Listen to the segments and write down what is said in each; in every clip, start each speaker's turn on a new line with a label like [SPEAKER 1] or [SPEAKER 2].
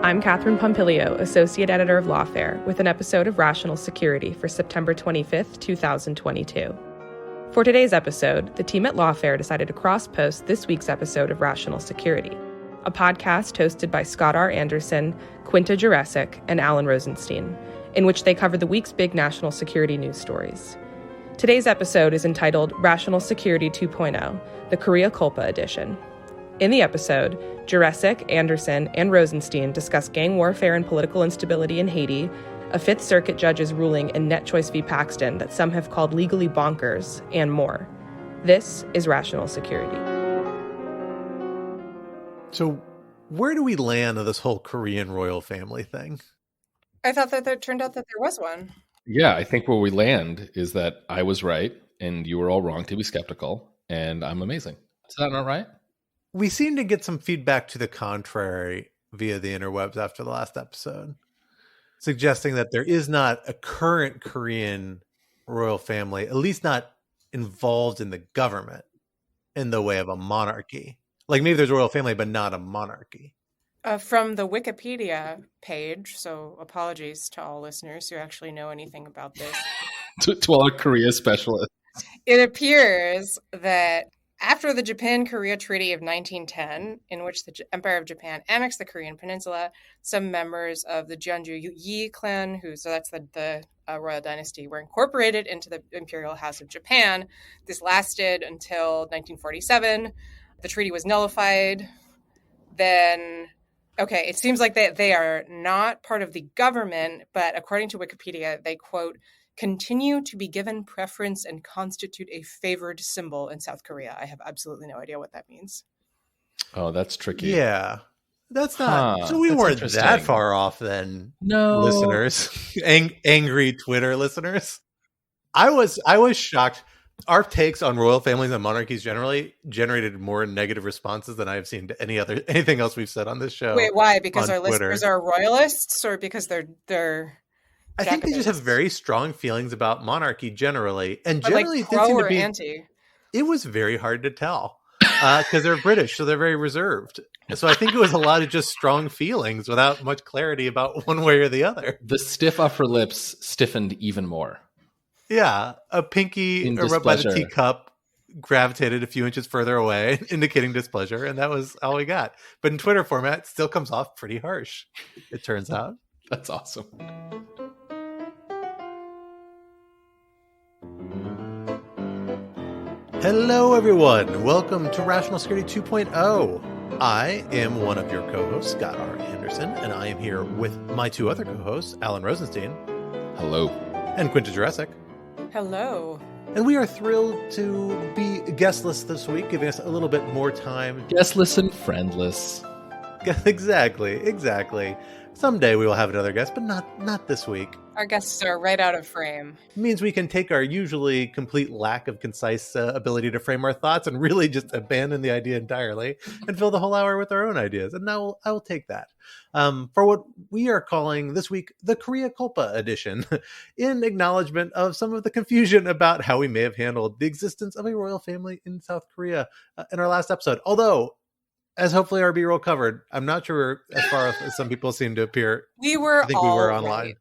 [SPEAKER 1] I'm Catherine Pompilio, Associate Editor of Lawfare, with an episode of Rational Security for September 25th, 2022. For today's episode, the team at Lawfare decided to cross-post this week's episode of Rational Security, a podcast hosted by Scott R. Anderson, Quinta Jurecic, and Alan Rosenstein, in which they cover the week's big national security news stories. Today's episode is entitled Rational Security 2.0, the Korea Culpa edition. In the episode, Jurecic, Anderson, and Rosenstein discuss gang warfare and political instability in Haiti, a Fifth Circuit judge's ruling in Net Choice v. Paxton that some have called legally bonkers, and more. This is Rational Security.
[SPEAKER 2] So where do we land on this whole Korean royal family thing?
[SPEAKER 3] I thought that it turned out that there was one.
[SPEAKER 4] Yeah, I think where we land is that I was right and you were all wrong to be skeptical, and I'm amazing. Is that not right?
[SPEAKER 2] We seem to get some feedback to the contrary via the interwebs after the last episode, suggesting that there is not a current Korean royal family, at least not involved in the government in the way of a monarchy. Like maybe there's a royal family, but not a monarchy.
[SPEAKER 3] From the Wikipedia page, so apologies to all listeners who actually know anything about this.
[SPEAKER 4] to all our Korea specialists.
[SPEAKER 3] It appears that after the Japan-Korea Treaty of 1910, in which the Empire of Japan annexed the Korean peninsula, some members of the Jeonju Yi clan, so that's the royal dynasty, were incorporated into the Imperial House of Japan. This lasted until 1947. The treaty was nullified. Then, okay, it seems like they are not part of the government, but according to Wikipedia, they, quote, continue to be given preference and constitute a favored symbol in South Korea. I have absolutely no idea what that means.
[SPEAKER 4] Oh, that's tricky.
[SPEAKER 2] Yeah. That's not... So we weren't that far off then,
[SPEAKER 4] no
[SPEAKER 2] listeners. Angry Twitter listeners. I was shocked. Our takes on royal families and monarchies generally generated more negative responses than I have seen to anything else we've said on this show.
[SPEAKER 3] Wait, why? Because our
[SPEAKER 2] Twitter.
[SPEAKER 3] Listeners are royalists, or because they're
[SPEAKER 2] I think they just have very strong feelings about monarchy generally, and
[SPEAKER 3] but
[SPEAKER 2] generally
[SPEAKER 3] like
[SPEAKER 2] it did seem to be
[SPEAKER 3] anti.
[SPEAKER 2] It was very hard to tell because they're British, so they're very reserved. So I think it was a lot of just strong feelings without much clarity about one way or the other.
[SPEAKER 4] The stiff upper lips stiffened even more.
[SPEAKER 2] Yeah, a pinky rubbed by the teacup gravitated a few inches further away, indicating displeasure, and that was all we got. But in Twitter format, it still comes off pretty harsh, it turns out.
[SPEAKER 4] That's awesome.
[SPEAKER 2] Hello, everyone. Welcome to Rational Security 2.0. I am one of your co-hosts, Scott R. Anderson, and I am here with my two other co-hosts, Alan Rosenstein.
[SPEAKER 4] Hello.
[SPEAKER 2] And Quinta Jurecic.
[SPEAKER 3] Hello.
[SPEAKER 2] And we are thrilled to be guestless this week, giving us a little bit more time.
[SPEAKER 4] Guestless and friendless.
[SPEAKER 2] Exactly. Someday we will have another guest, but not this week.
[SPEAKER 3] Our guests are right out of frame.
[SPEAKER 2] It means we can take our usually complete lack of concise ability to frame our thoughts and really just abandon the idea entirely and fill the whole hour with our own ideas. And now I will take that for what we are calling this week the Korea Culpa edition, in acknowledgement of some of the confusion about how we may have handled the existence of a royal family in South Korea in our last episode. Although, as hopefully our B-roll covered, I'm not sure as far as some people seem to appear.
[SPEAKER 3] We were
[SPEAKER 2] online. Right.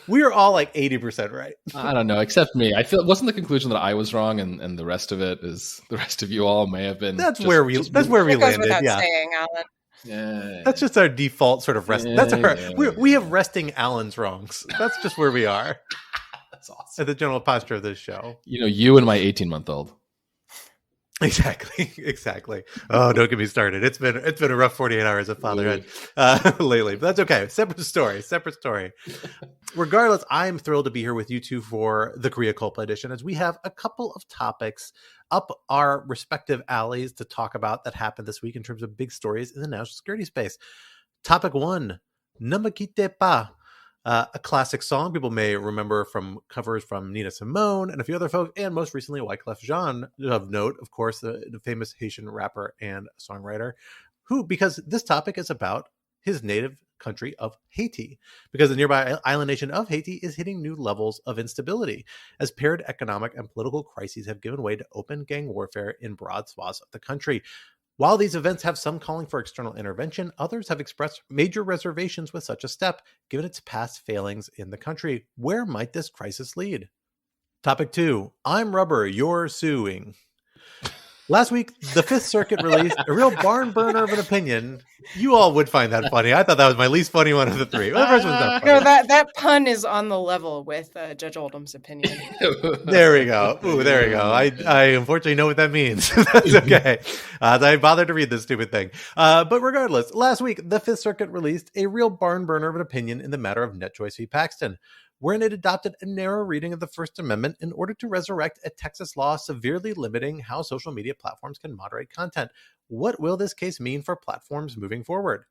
[SPEAKER 2] We were all like 80% right.
[SPEAKER 4] I don't know, except me. I feel it wasn't the conclusion that I was wrong, and the rest of it is the rest of you all may have been.
[SPEAKER 2] That's where we landed. Yeah,
[SPEAKER 3] saying, Alan.
[SPEAKER 4] Yeah,
[SPEAKER 2] that's just our default sort of rest.
[SPEAKER 4] Yeah,
[SPEAKER 2] that's our
[SPEAKER 4] yeah.
[SPEAKER 2] We have resting Alan's wrongs. That's just where we are.
[SPEAKER 4] That's awesome.
[SPEAKER 2] At the general posture of this show.
[SPEAKER 4] You and my 18-month-old.
[SPEAKER 2] Exactly. Oh, don't get me started. It's been a rough 48 hours of fatherhood lately, but that's okay. Separate story. Regardless, I'm thrilled to be here with you two for the Korea Culpa edition, as we have a couple of topics up our respective alleys to talk about that happened this week in terms of big stories in the national security space. Topic 1, Namakite Pa. A classic song people may remember from covers from Nina Simone and a few other folks, and most recently Wyclef Jean, of note, of course, the famous Haitian rapper and songwriter, who, because this topic is about his native country of Haiti, because the nearby island nation of Haiti is hitting new levels of instability as paired economic and political crises have given way to open gang warfare in broad swaths of the country. While these events have some calling for external intervention, others have expressed major reservations with such a step, given its past failings in the country. Where might this crisis lead? Topic 2. I'm rubber, you're suing. Last week, the Fifth Circuit released a real barn burner of an opinion. You all would find that funny. I thought that was my least funny one of the three. Well, the first one's not funny.
[SPEAKER 3] No, that pun is on the level with Judge Oldham's opinion.
[SPEAKER 2] There we go. Ooh, there we go. I unfortunately know what that means. That's okay. I bothered to read this stupid thing. But regardless, last week, the Fifth Circuit released a real barn burner of an opinion in the matter of Net Choice v. Paxton, wherein it adopted a narrow reading of the First Amendment in order to resurrect a Texas law severely limiting how social media platforms can moderate content. What will this case mean for platforms moving forward?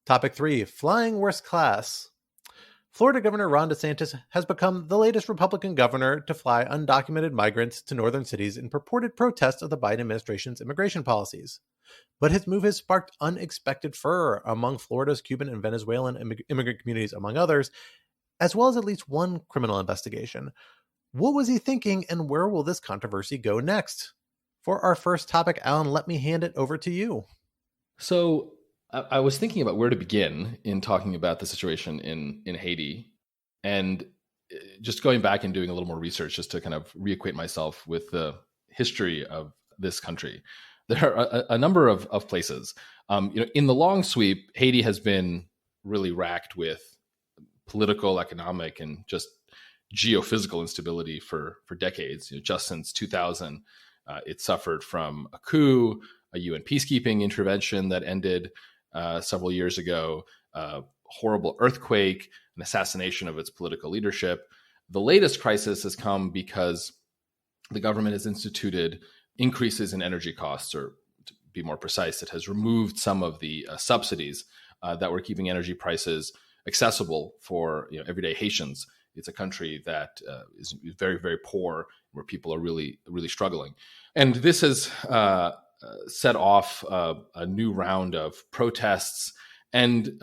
[SPEAKER 2] Topic 3, flying worst class. Florida Governor Ron DeSantis has become the latest Republican governor to fly undocumented migrants to northern cities in purported protest of the Biden administration's immigration policies. But his move has sparked unexpected furor among Florida's Cuban and Venezuelan immigrant communities, among others, as well as at least one criminal investigation. What was he thinking, and where will this controversy go next? For our first topic, Alan, let me hand it over to you.
[SPEAKER 4] So I was thinking about where to begin in talking about the situation in Haiti, and just going back and doing a little more research just to kind of reacquaint myself with the history of this country. There are a number of places. In the long sweep, Haiti has been really racked with political, economic, and just geophysical instability for decades. Just since 2000, it suffered from a coup, a UN peacekeeping intervention that ended several years ago, a horrible earthquake, an assassination of its political leadership. The latest crisis has come because the government has instituted increases in energy costs, or to be more precise, it has removed some of the subsidies that were keeping energy prices accessible for everyday Haitians. It's a country that is very, very poor, where people are really, really struggling. And this has set off a new round of protests. And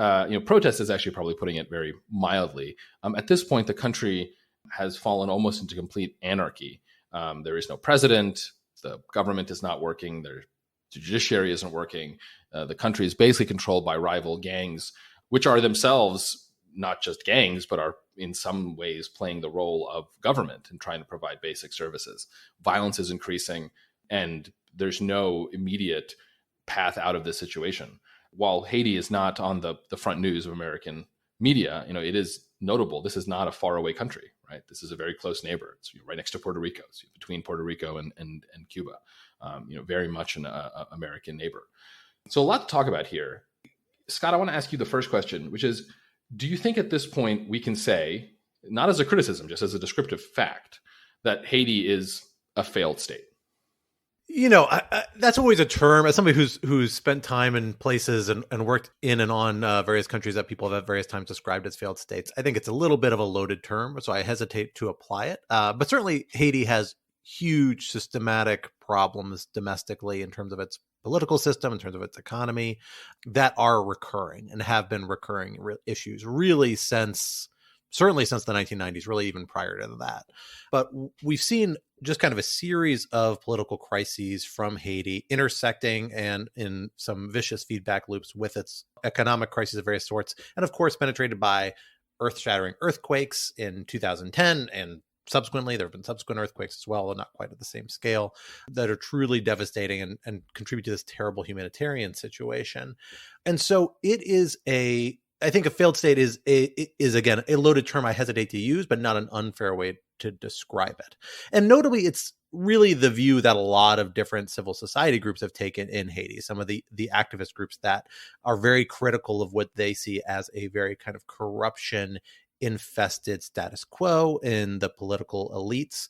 [SPEAKER 4] protest is actually probably putting it very mildly. At this point, the country has fallen almost into complete anarchy. There is no president. The government is not working. The judiciary isn't working. The country is basically controlled by rival gangs, which are themselves not just gangs, but are in some ways playing the role of government and trying to provide basic services. Violence is increasing, and there's no immediate path out of this situation. While Haiti is not on the front news of American media, it is notable. This is not a faraway country, right? This is a very close neighbor. It's right next to Puerto Rico, so between Puerto Rico and Cuba. Very much an American neighbor. So a lot to talk about here. Scott, I want to ask you the first question, which is, do you think at this point we can say, not as a criticism, just as a descriptive fact, that Haiti is a failed state?
[SPEAKER 2] That's always a term. As somebody who's spent time in places and worked in and on various countries that people have at various times described as failed states, I think it's a little bit of a loaded term, so I hesitate to apply it. But certainly Haiti has huge systematic problems domestically in terms of its political system, in terms of its economy, that are recurring and have been recurring issues really certainly since the 1990s, really even prior to that. But we've seen just kind of a series of political crises from Haiti intersecting and in some vicious feedback loops with its economic crises of various sorts. And of course, penetrated by earth-shattering earthquakes in 2010 and subsequently. There have been subsequent earthquakes as well, not quite at the same scale, that are truly devastating and contribute to this terrible humanitarian situation. And so it is I think a failed state is again, a loaded term I hesitate to use, but not an unfair way to describe it. And notably, it's really the view that a lot of different civil society groups have taken in Haiti. Some of the activist groups that are very critical of what they see as a very kind of corruption infested status quo in the political elites,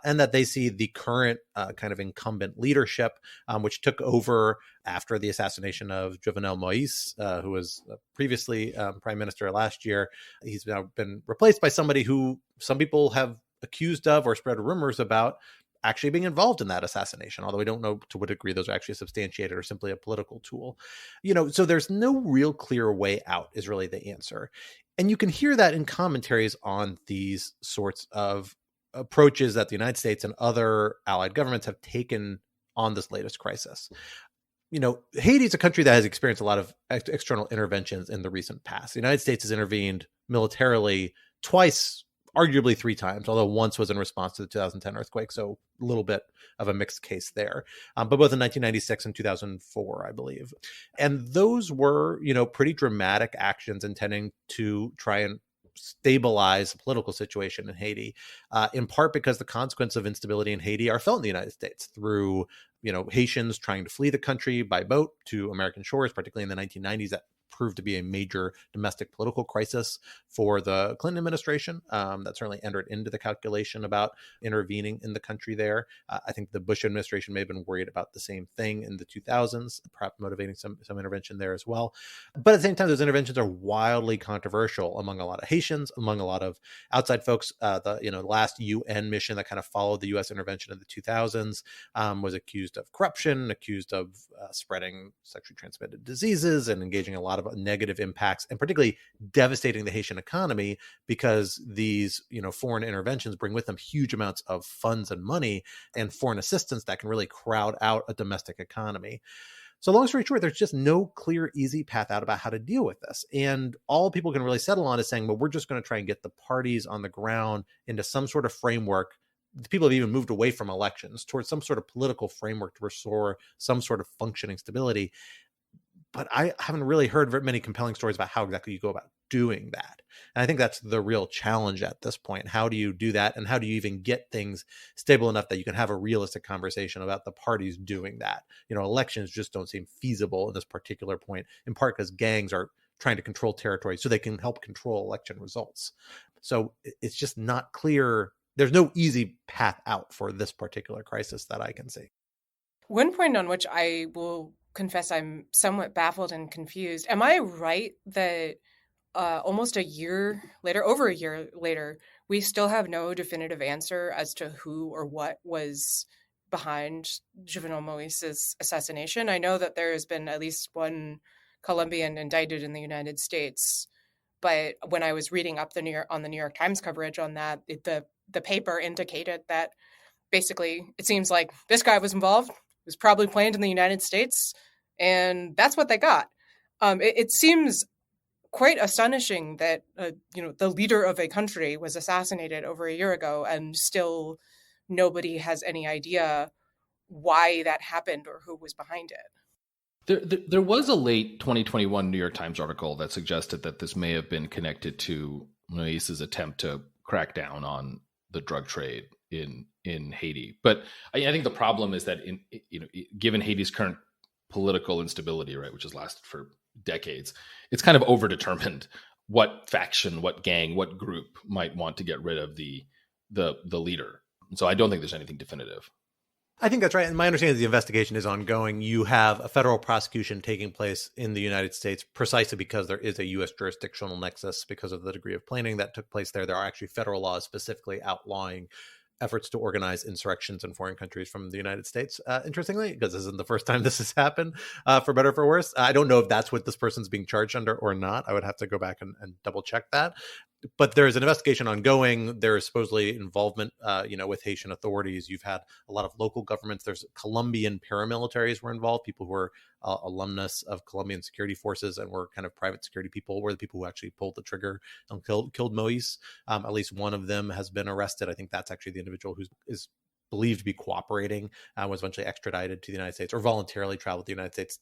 [SPEAKER 2] and that they see the current kind of incumbent leadership, which took over after the assassination of Jovenel Moïse, who was previously prime minister last year. He's now been replaced by somebody who some people have accused of or spread rumors about actually being involved in that assassination, although we don't know to what degree those are actually substantiated or simply a political tool. So there's no real clear way out is really the answer. And you can hear that in commentaries on these sorts of approaches that the United States and other allied governments have taken on this latest crisis. Haiti is a country that has experienced a lot of external interventions in the recent past. The United States has intervened militarily twice, arguably three times, although once was in response to the 2010 earthquake. So a little bit of a mixed case there, but both in 1996 and 2004, I believe. And those were, pretty dramatic actions intending to try and stabilize the political situation in Haiti, in part because the consequences of instability in Haiti are felt in the United States through, Haitians trying to flee the country by boat to American shores, particularly in the 1990s. That proved to be a major domestic political crisis for the Clinton administration. That certainly entered into the calculation about intervening in the country there. I think the Bush administration may have been worried about the same thing in the 2000s, perhaps motivating some intervention there as well. But at the same time, those interventions are wildly controversial among a lot of Haitians, among a lot of outside folks. The last UN mission that kind of followed the U.S. intervention in the 2000s was accused of corruption, accused of spreading sexually transmitted diseases, and engaging a lot of negative impacts, and particularly devastating the Haitian economy, because these foreign interventions bring with them huge amounts of funds and money and foreign assistance that can really crowd out a domestic economy. So long story short, there's just no clear, easy path out about how to deal with this. And all people can really settle on is saying, well, we're just going to try and get the parties on the ground into some sort of framework. People have even moved away from elections towards some sort of political framework to restore some sort of functioning stability. But I haven't really heard very many compelling stories about how exactly you go about doing that. And I think that's the real challenge at this point. How do you do that? And how do you even get things stable enough that you can have a realistic conversation about the parties doing that? Elections just don't seem feasible at this particular point, in part because gangs are trying to control territory so they can help control election results. So it's just not clear. There's no easy path out for this particular crisis that I can see.
[SPEAKER 3] One point on which I will confess I'm somewhat baffled and confused. Am I right that almost a year later, over a year later, we still have no definitive answer as to who or what was behind Jovenel Moïse's assassination? I know that there has been at least one Colombian indicted in the United States, but when I was reading up on the New York Times coverage on that, the paper indicated that basically it seems like this guy was involved, was probably planned in the United States, and that's what they got. It seems quite astonishing that the leader of a country was assassinated over a year ago, and still nobody has any idea why that happened or who was behind it.
[SPEAKER 4] There was a late 2021 New York Times article that suggested that this may have been connected to Moïse's attempt to crack down on the drug trade in Haiti. But I think the problem is that given Haiti's current political instability, right, which has lasted for decades, it's kind of overdetermined what faction, what gang, what group might want to get rid of the leader. So I don't think there's anything definitive.
[SPEAKER 2] I think that's right. And my understanding is the investigation is ongoing. You have a federal prosecution taking place in the United States precisely because there is a U.S. jurisdictional nexus because of the degree of planning that took place there. There are actually federal laws specifically outlawing efforts to organize insurrections in foreign countries from the United States, interestingly, because this isn't the first time this has happened, for better or for worse. I don't know if that's what this person's being charged under or not. I would have to go back and double check that. But there is an investigation ongoing. There is supposedly involvement, with Haitian authorities. You've had a lot of local governments. There's Colombian paramilitaries were involved, people who were alumnus of Colombian security forces and were kind of private security people, were the people who actually pulled the trigger and killed Moïse. At least one of them has been arrested. I think that's actually the individual who is believed to be cooperating, was eventually extradited to the United States, or voluntarily traveled to the United States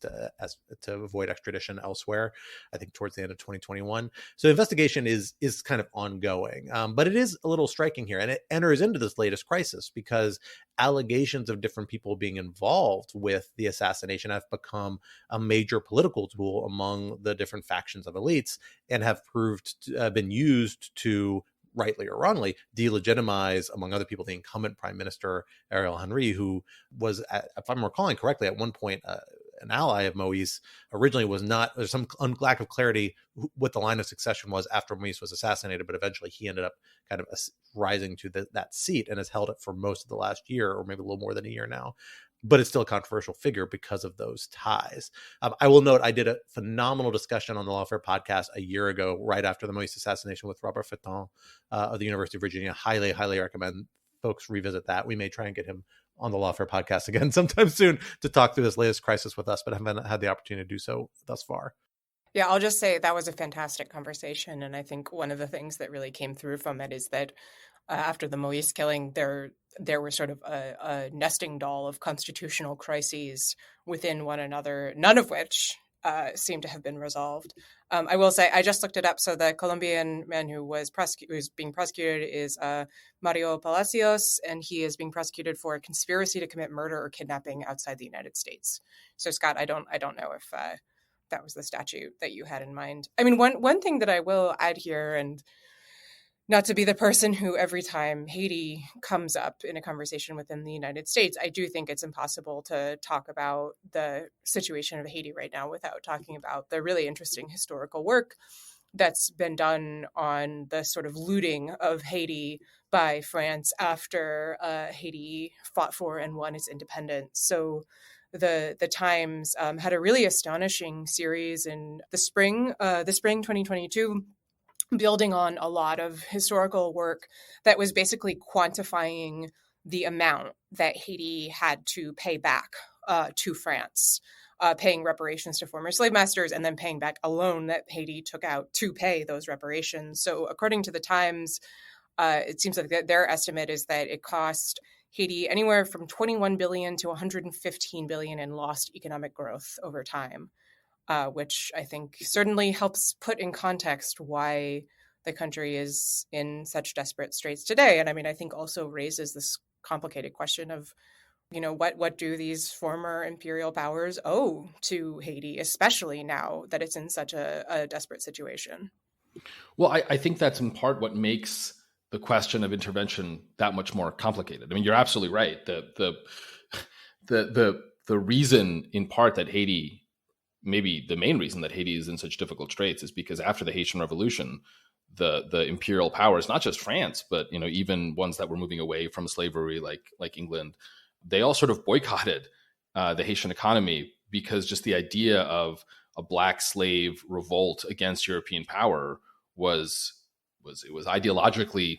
[SPEAKER 2] to avoid extradition elsewhere, I think towards the end of 2021. So the investigation is kind of ongoing, but it is a little striking here. And it enters into this latest crisis because allegations of different people being involved with the assassination have become a major political tool among the different factions of elites, and have proved to, been used to, rightly or wrongly, delegitimize, among other people, the incumbent Prime Minister Ariel Henry, who was, if I'm recalling correctly, at one point an ally of Moïse. Originally was not. There's some lack of clarity what the line of succession was after Moïse was assassinated, but eventually he ended up kind of rising to that seat and has held it for most of the last year, or maybe a little more than a year now. But it's still a controversial figure because of those ties. I will note I did a phenomenal discussion on the Lawfare podcast a year ago, right after the Moïse assassination, with Robert Fitton of the University of Virginia. Highly, highly recommend folks revisit that. We may try and get him on the Lawfare podcast again sometime soon to talk through this latest crisis with us, but haven't had the opportunity to do so thus far.
[SPEAKER 3] Yeah, I'll just say that was a fantastic conversation. And I think one of the things that really came through from it is that after the Moise killing, there was sort of a nesting doll of constitutional crises within one another, none of which seem to have been resolved. I will say, I just looked it up. So the Colombian man who's being prosecuted is Mario Palacios, and he is being prosecuted for conspiracy to commit murder or kidnapping outside the United States. So Scott, I don't know if that was the statute that you had in mind. I mean, one thing that I will add here, and not to be the person who every time Haiti comes up in a conversation within the United States, I do think it's impossible to talk about the situation of Haiti right now without talking about the really interesting historical work that's been done on the sort of looting of Haiti by France after Haiti fought for and won its independence. So the Times had a really astonishing series in the spring 2022, building on a lot of historical work that was basically quantifying the amount that Haiti had to pay back to France, paying reparations to former slave masters, and then paying back a loan that Haiti took out to pay those reparations. So according to the Times, it seems like their estimate is that it cost Haiti anywhere from 21 billion to 115 billion in lost economic growth over time. Which I think certainly helps put in context why the country is in such desperate straits today. And I mean, I think also raises this complicated question of, what do these former imperial powers owe to Haiti, especially now that it's in such a desperate situation?
[SPEAKER 4] Well, I think that's in part what makes the question of intervention that much more complicated. I mean, you're absolutely right. The reason in part that Haiti, maybe the main reason that Haiti is in such difficult straits, is because after the Haitian Revolution, the imperial powers, not just France, but even ones that were moving away from slavery, like England, they all sort of boycotted the Haitian economy, because just the idea of a black slave revolt against European power was ideologically,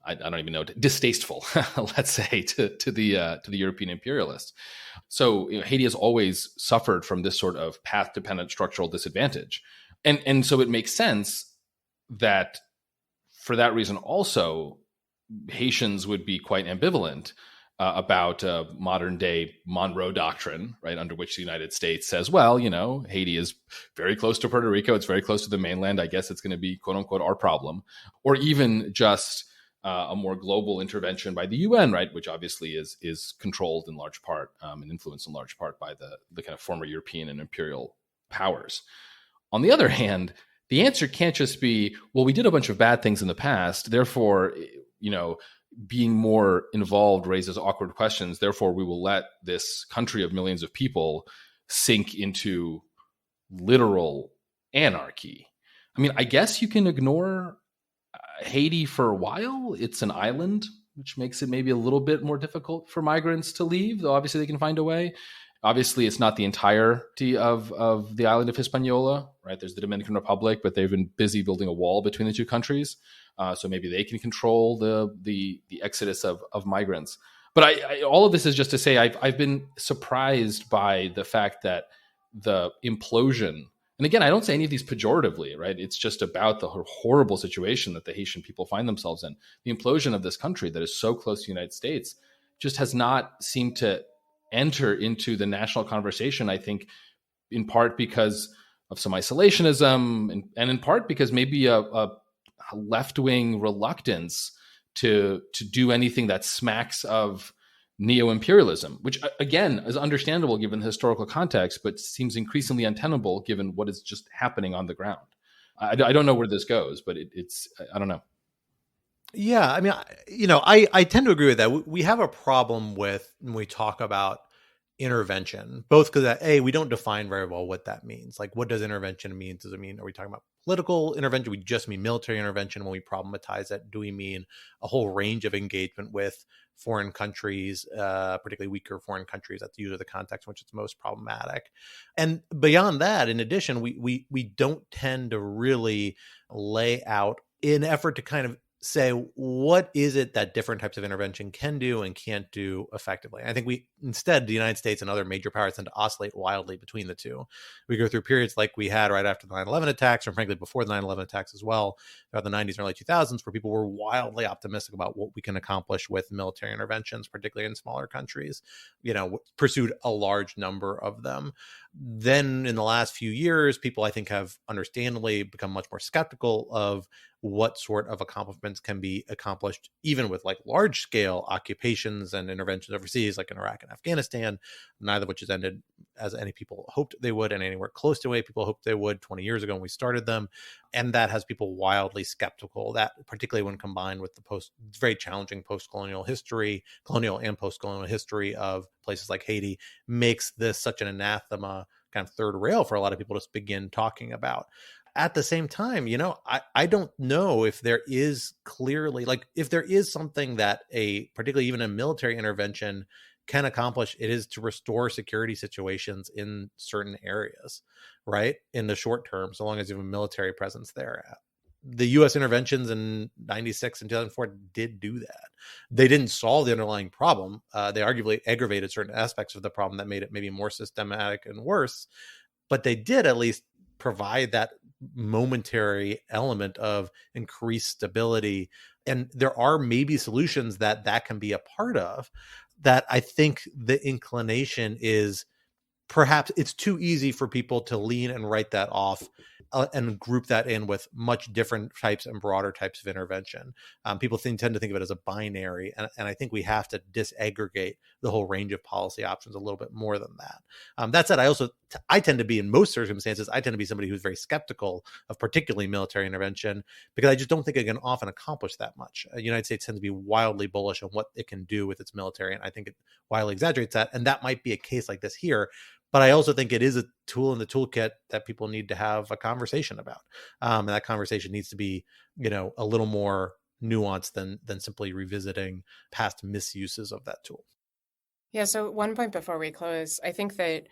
[SPEAKER 4] I don't even know, distasteful, let's say, to the European imperialists. So Haiti has always suffered from this sort of path-dependent structural disadvantage. And so it makes sense that for that reason also, Haitians would be quite ambivalent about modern day Monroe Doctrine, right, under which the United States says, well, Haiti is very close to Puerto Rico, it's very close to the mainland, I guess it's going to be, quote unquote, our problem. Or even just a more global intervention by the UN, right, which obviously is controlled in large part and influenced in large part by the kind of former European and imperial powers. On the other hand, the answer can't just be, well, we did a bunch of bad things in the past, therefore, being more involved raises awkward questions, therefore we will let this country of millions of people sink into literal anarchy. I mean, I guess you can ignore Haiti for a while. It's an island, which makes it maybe a little bit more difficult for migrants to leave, though obviously they can find a way. Obviously, it's not the entirety of the island of Hispaniola, right? There's the Dominican Republic, but they've been busy building a wall between the two countries. So maybe they can control the exodus of migrants. But all of this is just to say I've been surprised by the fact that the implosion, and again, I don't say any of these pejoratively, right? It's just about the horrible situation that the Haitian people find themselves in. The implosion of this country that is so close to the United States just has not seemed to enter into the national conversation, I think, in part because of some isolationism and in part because maybe a left-wing reluctance to do anything that smacks of neo-imperialism, which again is understandable given the historical context, but seems increasingly untenable given what is just happening on the ground. I don't know where this goes, but it's I don't know.
[SPEAKER 2] Yeah, I mean, I tend to agree with that. We have a problem with when we talk about intervention, both because we don't define very well what that means. Like, what does intervention mean? Does it mean, are we talking about political intervention? We just mean military intervention when we problematize it? Do we mean a whole range of engagement with foreign countries, particularly weaker foreign countries? That's usually the context in which it's most problematic. And beyond that, in addition, we don't tend to really lay out in effort to kind of say, what is it that different types of intervention can do and can't do effectively? I think instead, the United States and other major powers tend to oscillate wildly between the two. We go through periods like we had right after the 9/11 attacks, or frankly, before the 9/11 attacks as well, throughout the 90s and early 2000s, where people were wildly optimistic about what we can accomplish with military interventions, particularly in smaller countries, pursued a large number of them. Then in the last few years, people, I think, have understandably become much more skeptical of what sort of accomplishments can be accomplished, even with like large scale occupations and interventions overseas, like in Iraq and Afghanistan, neither of which has ended as any people hoped they would, and anywhere close to the way people hoped they would 20 years ago when we started them. And that has people wildly skeptical, that particularly when combined with the very challenging post-colonial history, colonial and post-colonial history of places like Haiti, makes this such an anathema kind of third rail for a lot of people to begin talking about. At the same time, I don't know if there is clearly, like, if there is something that particularly even a military intervention can accomplish, it is to restore security situations in certain areas, right? In the short term, so long as you have a military presence there. The U.S. interventions in 96 and 2004 did do that. They didn't solve the underlying problem. They arguably aggravated certain aspects of the problem that made it maybe more systematic and worse, but they did at least provide that momentary element of increased stability. And there are maybe solutions that can be a part of that. I think the inclination is perhaps it's too easy for people to lean and write that off and group that in with much different types and broader types of intervention. People tend to think of it as a binary, and I think we have to disaggregate the whole range of policy options a little bit more than that. That said, I tend to be, in most circumstances, I tend to be somebody who's very skeptical of particularly military intervention, because I just don't think it can often accomplish that much. The United States tends to be wildly bullish on what it can do with its military, and I think it wildly exaggerates that, and that might be a case like this here. But I also think it is a tool in the toolkit that people need to have a conversation about. And that conversation needs to be, a little more nuanced than simply revisiting past misuses of that tool.
[SPEAKER 3] Yeah, so one point before we close, I think that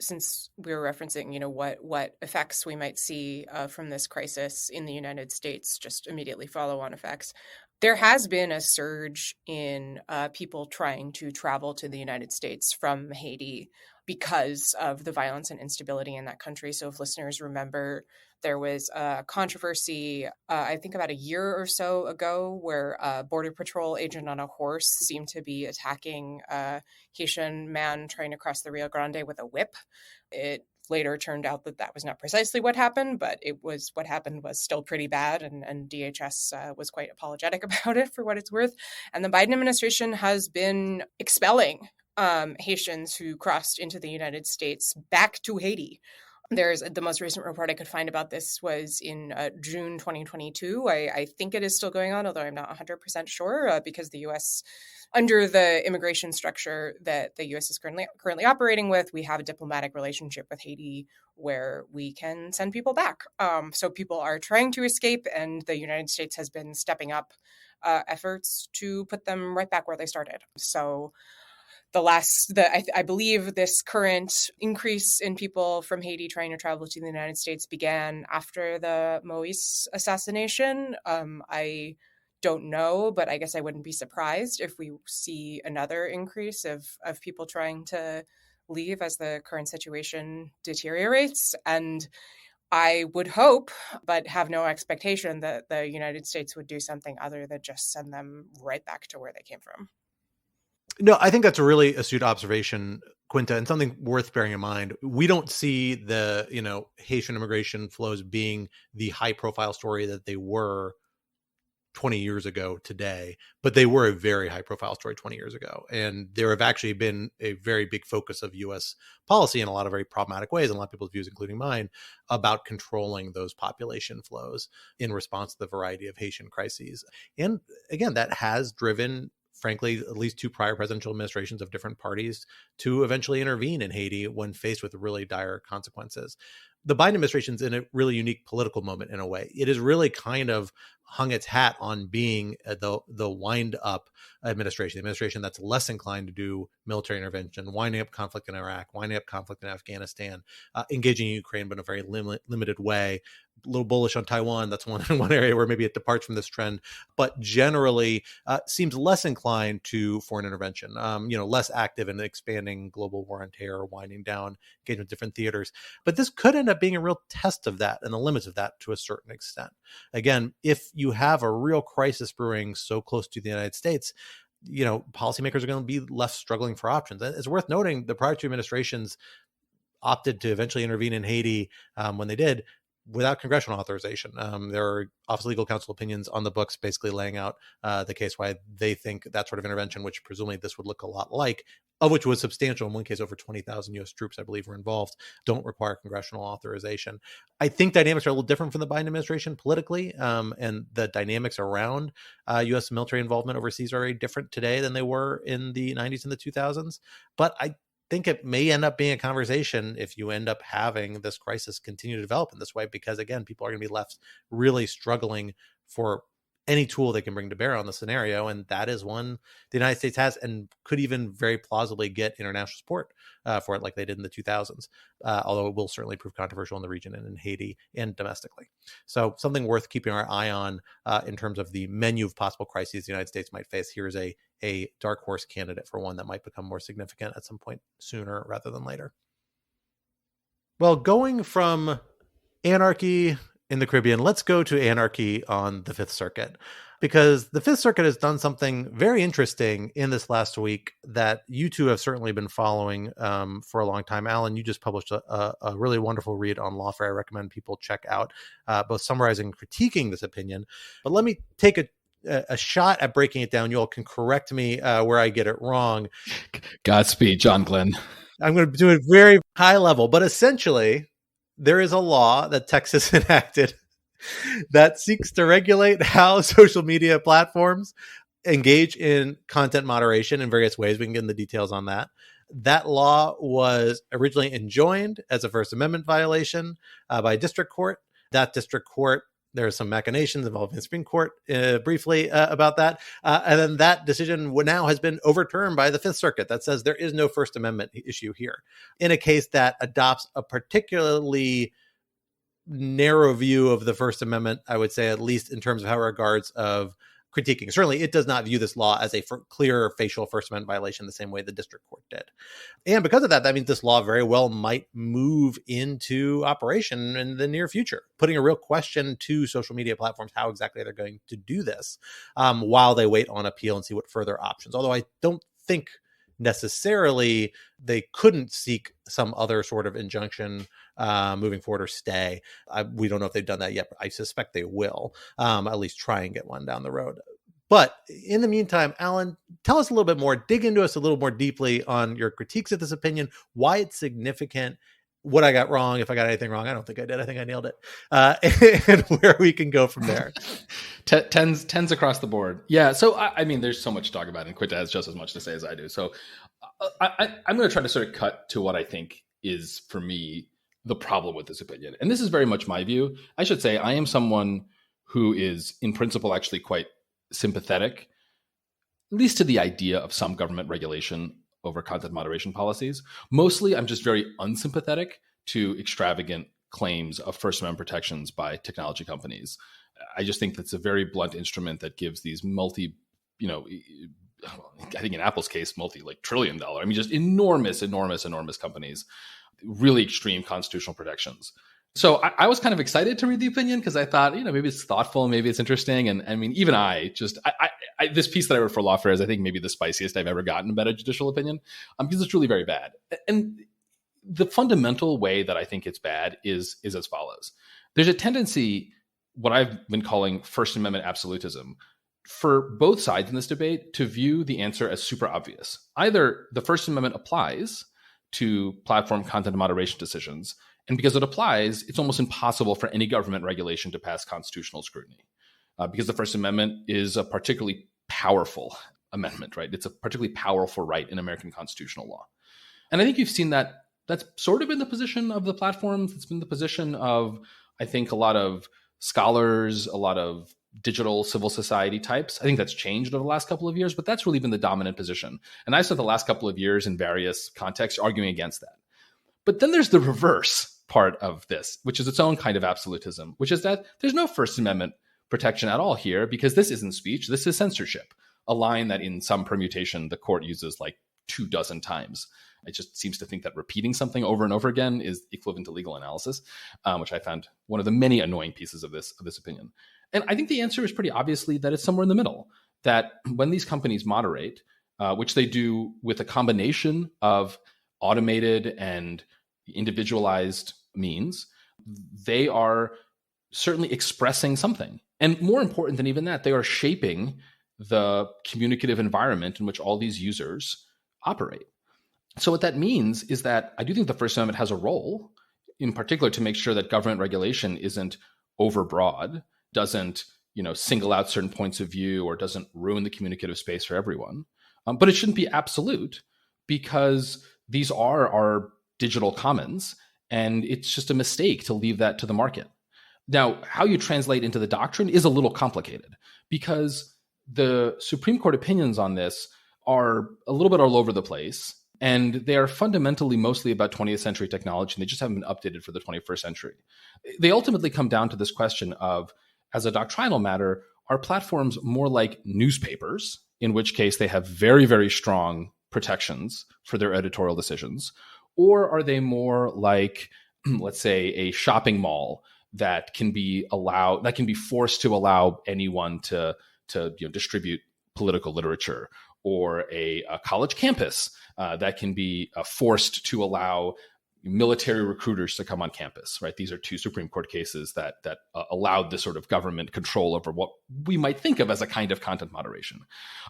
[SPEAKER 3] since we were referencing, what effects we might see from this crisis in the United States, just immediately follow-on effects, there has been a surge in people trying to travel to the United States from Haiti because of the violence and instability in that country. So if listeners remember, there was a controversy, I think about a year or so ago, where a Border Patrol agent on a horse seemed to be attacking a Haitian man trying to cross the Rio Grande with a whip. It later turned out that was not precisely what happened, but what happened was still pretty bad, and DHS was quite apologetic about it, for what it's worth. And the Biden administration has been expelling Haitians who crossed into the United States back to Haiti. There's the most recent report I could find about this was in June 2022. I think it is still going on, although I'm not 100% sure, because the U.S., under the immigration structure that the U.S. is currently operating with, we have a diplomatic relationship with Haiti where we can send people back. So people are trying to escape, and the United States has been stepping up efforts to put them right back where they started. So I believe this current increase in people from Haiti trying to travel to the United States began after the Moise assassination. I don't know, but I guess I wouldn't be surprised if we see another increase of people trying to leave as the current situation deteriorates. And I would hope, but have no expectation, that the United States would do something other than just send them right back to where they came from.
[SPEAKER 2] No, I think that's a really astute observation, Quinta, and something worth bearing in mind. We don't see the, Haitian immigration flows being the high profile story that they were 20 years ago today, but they were a very high profile story 20 years ago. And there have actually been a very big focus of US policy in a lot of very problematic ways, and a lot of people's views, including mine, about controlling those population flows in response to the variety of Haitian crises. And again, that has driven, frankly, at least two prior presidential administrations of different parties to eventually intervene in Haiti when faced with really dire consequences. The Biden administration's in a really unique political moment in a way. It has really kind of hung its hat on being the wind-up administration that's less inclined to do military intervention, winding up conflict in Iraq, winding up conflict in Afghanistan, engaging in Ukraine, but in a very limited way, little bullish on Taiwan. That's one area where maybe it departs from this trend, but generally seems less inclined to foreign intervention, less active in expanding global war on terror, winding down engagement with different theaters. But this could end up being a real test of that and the limits of that to a certain extent. Again, if you have a real crisis brewing so close to the United States, policymakers are going to be left struggling for options. And it's worth noting the prior two administrations opted to eventually intervene in Haiti when they did, without congressional authorization. There are Office of Legal Counsel opinions on the books basically laying out the case why they think that sort of intervention, which presumably this would look a lot like, of which was substantial. In one case, over 20,000 U.S. troops, I believe, were involved, don't require congressional authorization. I think dynamics are a little different from the Biden administration politically, and the dynamics around U.S. military involvement overseas are very different today than they were in the 90s and the 2000s. But I think it may end up being a conversation if you end up having this crisis continue to develop in this way, because again, people are going to be left really struggling for any tool they can bring to bear on the scenario. And that is one the United States has and could even very plausibly get international support for it, like they did in the 2000s, although it will certainly prove controversial in the region and in Haiti and domestically. So something worth keeping our eye on in terms of the menu of possible crises the United States might face. Here's a dark horse candidate for one that might become more significant at some point sooner rather than later. Well, going from anarchy in the Caribbean, let's go to anarchy on the Fifth Circuit, because the Fifth Circuit has done something very interesting in this last week that you two have certainly been following for a long time. Alan, you just published a really wonderful read on Lawfare. I recommend people check out, both summarizing and critiquing this opinion. But let me take a shot at breaking it down. You all can correct me where I get it wrong.
[SPEAKER 4] Godspeed, John Glenn.
[SPEAKER 2] I'm going to do it very high level, but essentially there is a law that Texas enacted that seeks to regulate how social media platforms engage in content moderation in various ways. We can get into the details on that. That law was originally enjoined as a First Amendment violation by a district court. That district court, there are some machinations involving the Supreme Court briefly about that. And then that decision now has been overturned by the Fifth Circuit that says there is no First Amendment issue here, in a case that adopts a particularly narrow view of the First Amendment, I would say, at least in terms of how it regards of critiquing. Certainly, it does not view this law as a clear facial First Amendment violation the same way the district court did. And because of that, that means this law very well might move into operation in the near future, putting a real question to social media platforms how exactly they're going to do this while they wait on appeal and see what further options. Although I don't think necessarily they couldn't seek some other sort of injunction moving forward or stay. We don't know if they've done that yet, but I suspect they will at least try and get one down the road. But in the meantime, Alan, tell us a little bit more, dig into us a little more deeply on your critiques of this opinion, why it's significant, what I got wrong, if I got anything wrong. I don't think I did. I think I nailed it. And where we can go from there.
[SPEAKER 4] Tens across the board. Yeah. So, I mean, there's so much to talk about, and Quinta has just as much to say as I do. So I'm going to try to sort of cut to what I think is, for me, the problem with this opinion. And this is very much my view. I should say I am someone who is, in principle, actually quite sympathetic, at least to the idea of some government regulation over content moderation policies. Mostly, I'm just very unsympathetic to extravagant claims of First Amendment protections by technology companies. I just think that's a very blunt instrument that gives these I think in Apple's case, $multi-trillion, I mean, just enormous companies, really extreme constitutional protections. So I was kind of excited to read the opinion because I thought, maybe it's thoughtful, maybe it's interesting. And I mean, even this piece that I wrote for Lawfare is, I think, maybe the spiciest I've ever gotten about a judicial opinion, because it's really very bad. And the fundamental way that I think it's bad is as follows. There's a tendency, what I've been calling First Amendment absolutism, for both sides in this debate to view the answer as super obvious. Either the First Amendment applies to platform content moderation decisions, and because it applies, it's almost impossible for any government regulation to pass constitutional scrutiny, because the First Amendment is a particularly powerful amendment, right? It's a particularly powerful right in American constitutional law. And I think you've seen that that's sort of been the position of the platforms. It's been the position of, I think, a lot of scholars, a lot of digital civil society types. I think that's changed over the last couple of years, but that's really been the dominant position. And I've spent the last couple of years in various contexts arguing against that. But then there's the reverse part of this, which is its own kind of absolutism, which is that there's no First Amendment protection at all here because this isn't speech, this is censorship, a line that in some permutation the court uses like 24 times. It just seems to think that repeating something over and over again is equivalent to legal analysis, which I found one of the many annoying pieces of this opinion. And I think the answer is pretty obviously that it's somewhere in the middle, that when these companies moderate, which they do with a combination of automated and individualized means, they are certainly expressing something. And more important than even that, they are shaping the communicative environment in which all these users operate. So what that means is that I do think the First Amendment has a role, in particular, to make sure that government regulation isn't overbroad, doesn't single out certain points of view, or doesn't ruin the communicative space for everyone. But it shouldn't be absolute, because these are our digital commons, and it's just a mistake to leave that to the market. Now, how you translate into the doctrine is a little complicated, because the Supreme Court opinions on this are a little bit all over the place, and they are fundamentally mostly about 20th century technology, and they just haven't been updated for the 21st century. They ultimately come down to this question of, as a doctrinal matter, are platforms more like newspapers, in which case they have very, very strong protections for their editorial decisions, or are they more like, let's say, a shopping mall that can be forced to allow anyone to distribute political literature, or a college campus that can be forced to allow military recruiters to come on campus, right? These are two Supreme Court cases that allowed this sort of government control over what we might think of as a kind of content moderation.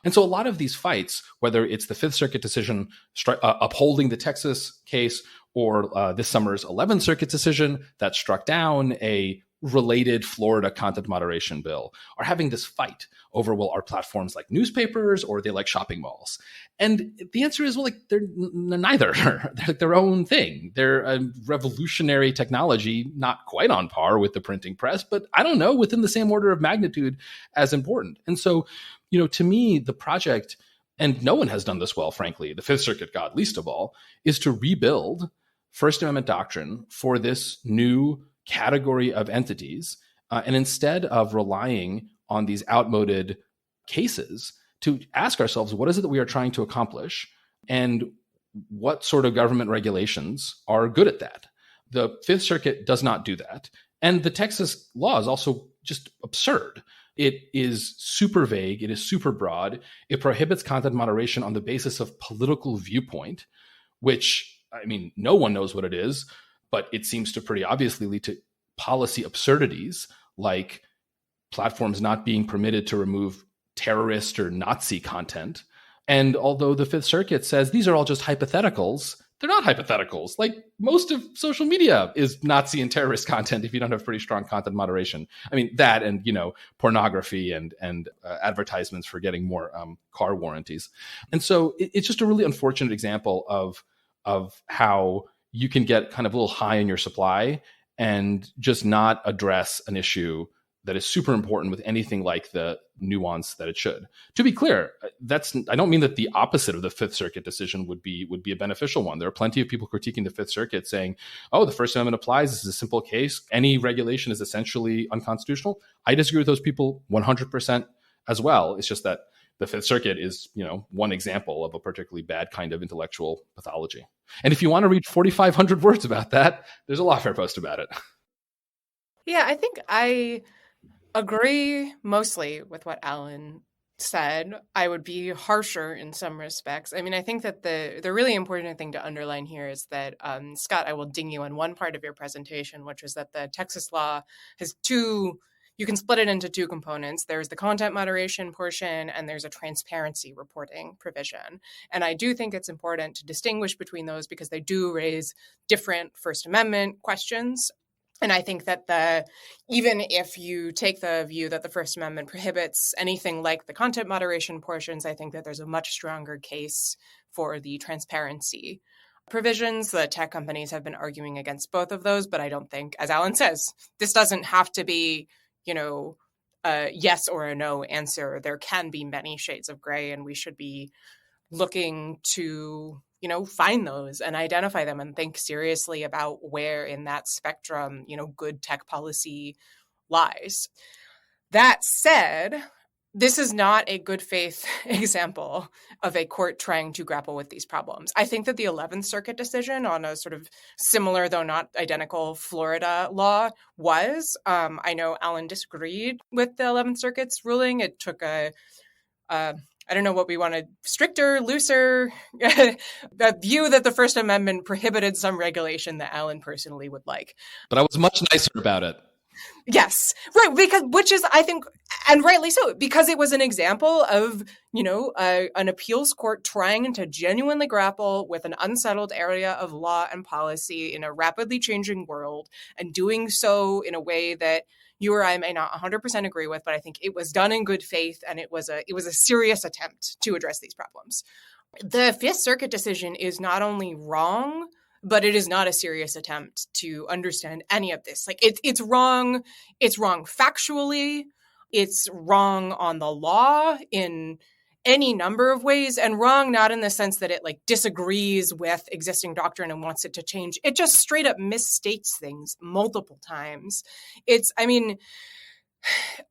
[SPEAKER 4] And so a lot of these fights, whether it's the Fifth Circuit decision upholding the Texas case, or this summer's 11th Circuit decision that struck down a related Florida content moderation bill, are having this fight over, well, are platforms like newspapers or are they like shopping malls? And the answer is, well, like they're neither. They're like their own thing. They're a revolutionary technology, not quite on par with the printing press, but I don't know, within the same order of magnitude as important. And so, to me, the project, and no one has done this well, frankly, the Fifth Circuit, God least of all, is to rebuild First Amendment doctrine for this new category of entities, and instead of relying on these outmoded cases, to ask ourselves, what is it that we are trying to accomplish, and what sort of government regulations are good at that? The Fifth Circuit does not do that. And the Texas law is also just absurd. It is super vague. It is super broad. It prohibits content moderation on the basis of political viewpoint, which, I mean, no one knows what it is, but it seems to pretty obviously lead to policy absurdities, like platforms not being permitted to remove terrorist or Nazi content. And although the Fifth Circuit says these are all just hypotheticals, they're not hypotheticals. Like, most of social media is Nazi and terrorist content if you don't have pretty strong content moderation. I mean, that and, pornography and advertisements for getting more car warranties. And so it's just a really unfortunate example of how you can get kind of a little high in your supply and just not address an issue that is super important with anything like the nuance that it should. To be clear, I don't mean that the opposite of the Fifth Circuit decision would be a beneficial one. There are plenty of people critiquing the Fifth Circuit saying, oh, the First Amendment applies. This is a simple case. Any regulation is essentially unconstitutional. I disagree with those people 100% as well. It's just that the Fifth Circuit is, one example of a particularly bad kind of intellectual pathology. And if you want to read 4,500 words about that, there's a Lawfare post about it.
[SPEAKER 3] Yeah, I think I agree mostly with what Alan said. I would be harsher in some respects. I mean, I think that the really important thing to underline here is that, Scott, I will ding you on one part of your presentation, which is that the Texas law has you can split it into two components. There's the content moderation portion, and there's a transparency reporting provision. And I do think it's important to distinguish between those because they do raise different First Amendment questions. And I think that even if you take the view that the First Amendment prohibits anything like the content moderation portions, I think that there's a much stronger case for the transparency provisions. The tech companies have been arguing against both of those, but I don't think, as Alan says, this doesn't have to be, a yes or a no answer. There can be many shades of gray, and we should be looking to find those and identify them and think seriously about where in that spectrum, good tech policy lies. That said, this is not a good faith example of a court trying to grapple with these problems. I think that the 11th Circuit decision on a sort of similar, though not identical, Florida law was. I know Alan disagreed with the 11th Circuit's ruling. It took I don't know what we wanted, stricter, looser, the view that the First Amendment prohibited some regulation that Alan personally would like.
[SPEAKER 4] But I was much nicer about it.
[SPEAKER 3] Yes, right, which is, I think, and rightly so, because it was an example of, an appeals court trying to genuinely grapple with an unsettled area of law and policy in a rapidly changing world, and doing so in a way that you or I may not 100% agree with, but I think it was done in good faith, and it was a serious attempt to address these problems. The Fifth Circuit decision is not only wrong, but it is not a serious attempt to understand any of this. Like it's wrong. It's wrong factually. It's wrong on the law in any number of ways, and wrong not in the sense that it disagrees with existing doctrine and wants it to change. It just straight up misstates things multiple times.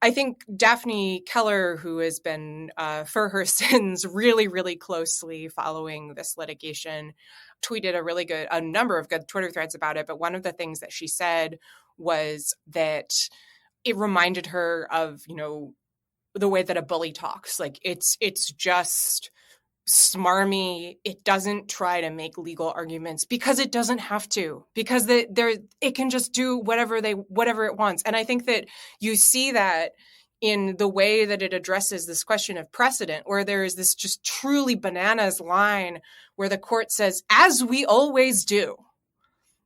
[SPEAKER 3] I think Daphne Keller, who has been, for her sins, really, really closely following this litigation, tweeted a number of good Twitter threads about it. But one of the things that she said was that it reminded her of, the way that a bully talks. It's just smarmy. It doesn't try to make legal arguments because it doesn't have to, because it can just do whatever it wants. And I think that you see that in the way that it addresses this question of precedent, where there is this just truly bananas line where the court says, as we always do.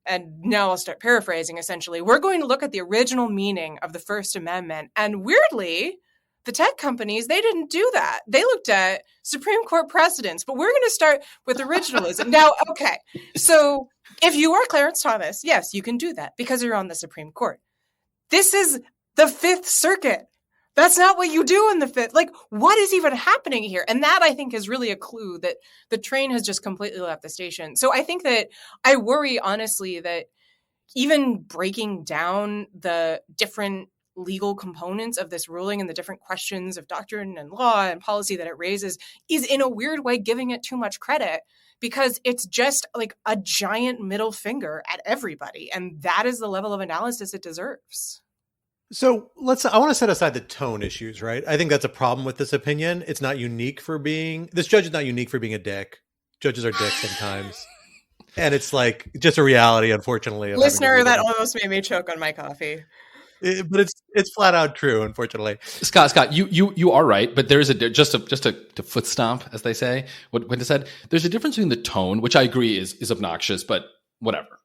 [SPEAKER 3] And now I'll start paraphrasing, essentially. We're going to look at the original meaning of the First Amendment. And weirdly, the tech companies, they didn't do that. They looked at Supreme Court precedents, but we're going to start with originalism. Now, okay, so if you are Clarence Thomas, yes, you can do that because you're on the Supreme Court. This is the Fifth Circuit. That's not what you do in the Fifth. What is even happening here? And that, I think, is really a clue that the train has just completely left the station. So I think that I worry, honestly, that even breaking down the different legal components of this ruling and the different questions of doctrine and law and policy that it raises is in a weird way giving it too much credit, because it's just a giant middle finger at everybody. And that is the level of analysis it deserves.
[SPEAKER 2] So I want to set aside the tone issues, right? I think that's a problem with this opinion. This judge is not unique for being a dick. Judges are dicks sometimes. And it's just a reality, unfortunately.
[SPEAKER 3] Listener, that almost made me choke on my coffee.
[SPEAKER 2] But it's flat out true, unfortunately.
[SPEAKER 4] Scott, you are right, but there is just to foot stomp, as they say. What Quinta said, there's a difference between the tone, which I agree is obnoxious, but whatever,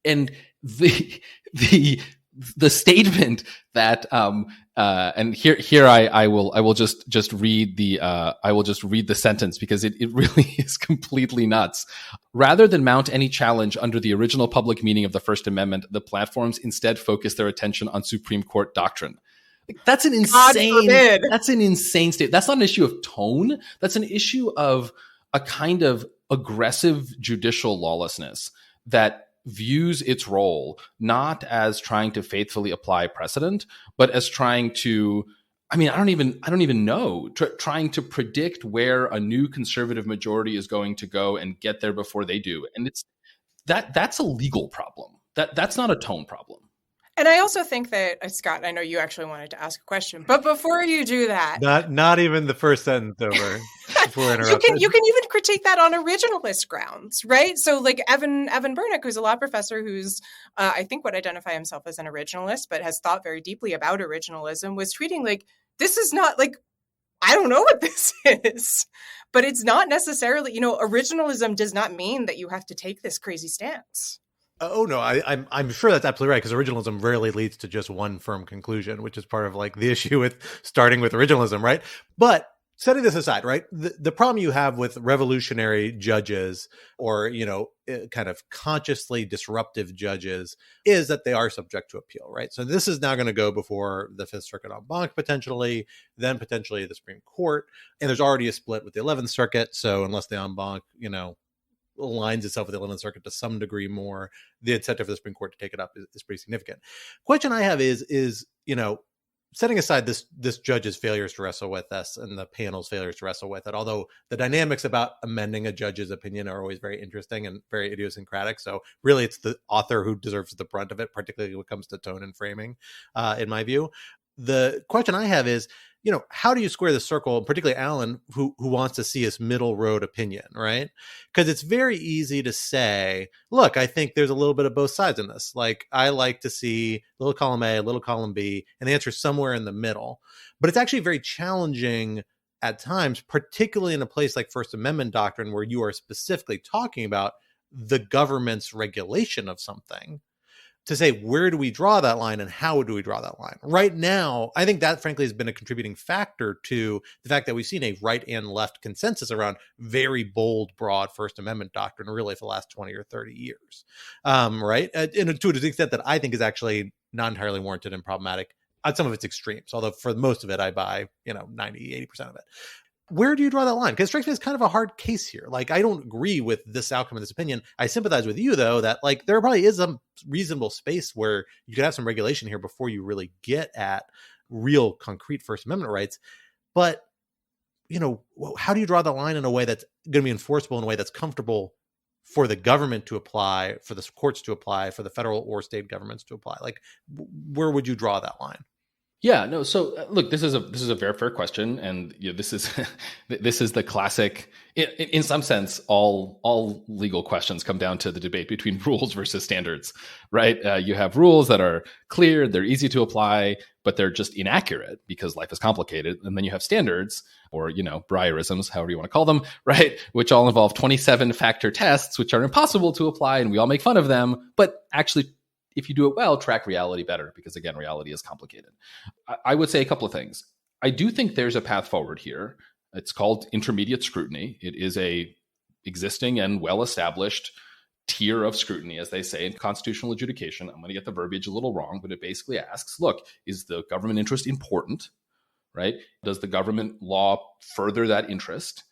[SPEAKER 4] and the statement that and here I will just read the sentence, because it really is completely nuts. Rather than mount any challenge under the original public meaning of the First Amendment, the platforms instead focus their attention on Supreme Court doctrine. That's an insane statement. That's not an issue of tone. That's an issue of a kind of aggressive judicial lawlessness that views its role not as trying to faithfully apply precedent, but as trying to, I don't even know, trying to predict where a new conservative majority is going to go and get there before they do. And that's a legal problem. That's not a tone problem.
[SPEAKER 3] And I also think that, Scott, I know you actually wanted to ask a question, but before you do that,
[SPEAKER 2] not even the first sentence over.
[SPEAKER 3] You can even critique that on originalist grounds, right? So Evan Bernick, who's a law professor who's I think would identify himself as an originalist, but has thought very deeply about originalism, was treating this is not I don't know what this is, but it's not necessarily, originalism does not mean that you have to take this crazy stance.
[SPEAKER 2] Oh no, I'm sure that's absolutely right, because originalism rarely leads to just one firm conclusion, which is part of the issue with starting with originalism, right? But setting this aside, right, the problem you have with revolutionary judges or kind of consciously disruptive judges is that they are subject to appeal, right? So this is now going to go before the Fifth Circuit en banc potentially, then potentially the Supreme Court, and there's already a split with the 11th Circuit. So unless the en banc, aligns itself with the 11th Circuit to some degree more, the incentive for the Supreme Court to take it up is pretty significant. Question I have is, setting aside this judge's failures to wrestle with this and the panel's failures to wrestle with it, although the dynamics about amending a judge's opinion are always very interesting and very idiosyncratic. So really it's the author who deserves the brunt of it, particularly when it comes to tone and framing, in my view. The question I have is, how do you square the circle, particularly Alan, who wants to see his middle road opinion, right? Because it's very easy to say, look, I think there's a little bit of both sides in this. Like, I like to see little column A, little column B, and the answer is somewhere in the middle. But it's actually very challenging at times, particularly in a place like First Amendment doctrine, where you are specifically talking about the government's regulation of something, to say, where do we draw that line and how do we draw that line? Right now, I think that frankly has been a contributing factor to the fact that we've seen a right and left consensus around very bold, broad First Amendment doctrine really for the last 20 or 30 years, right? And to an extent that I think is actually not entirely warranted and problematic at some of its extremes, although for most of it, I buy, 90, 80% of it. Where do you draw that line? Because it strikes me as kind of a hard case here. Like, I don't agree with this outcome of this opinion. I sympathize with you, though, that like there probably is a reasonable space where you could have some regulation here before you really get at real concrete First Amendment rights. But, how do you draw the line in a way that's going to be enforceable, in a way that's comfortable for the government to apply, for the courts to apply, for the federal or state governments to apply? Like, where would you draw that line?
[SPEAKER 4] Yeah, no. So look, this is a very fair question, and this is this is the classic. In some sense, all legal questions come down to the debate between rules versus standards, right? You have rules that are clear, they're easy to apply, but they're just inaccurate because life is complicated, and then you have standards, or Breyerisms, however you want to call them, right? Which all involve 27 factor tests, which are impossible to apply, and we all make fun of them, but actually, if you do it well, track reality better, because again, reality is complicated. I would say a couple of things. I do think there's a path forward here. It's called intermediate scrutiny. It is a existing and well-established tier of scrutiny, as they say in constitutional adjudication. I'm going to get the verbiage a little wrong, but it basically asks, look, is the government interest important, right? Does the government law further that interest?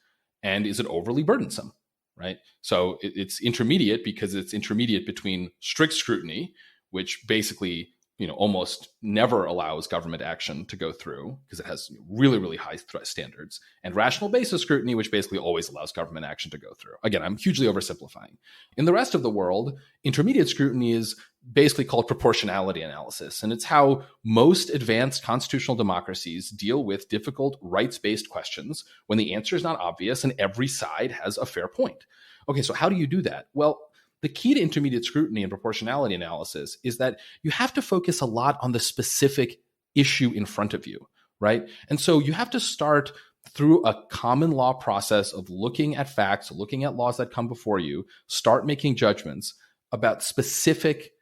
[SPEAKER 4] And is it overly burdensome, right? So it's intermediate because it's intermediate between strict scrutiny, which basically, almost never allows government action to go through because it has really, really high standards, and rational basis scrutiny, which basically always allows government action to go through. Again, I'm hugely oversimplifying. In the rest of the world, intermediate scrutiny is basically called proportionality analysis, and it's how most advanced constitutional democracies deal with difficult rights-based questions when the answer is not obvious and every side has a fair point. Okay, so how do you do that? Well, the key to intermediate scrutiny and proportionality analysis is that you have to focus a lot on the specific issue in front of you, right? And so you have to start through a common law process of looking at facts, looking at laws that come before you, start making judgments about specific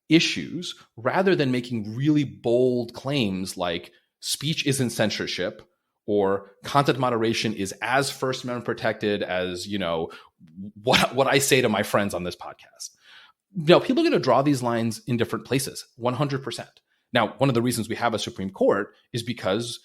[SPEAKER 4] issues rather than making really bold claims like speech isn't censorship, or content moderation is as First Amendment protected as, what I say to my friends on this podcast. People are going to draw these lines in different places, 100%. Now, one of the reasons we have a Supreme Court is because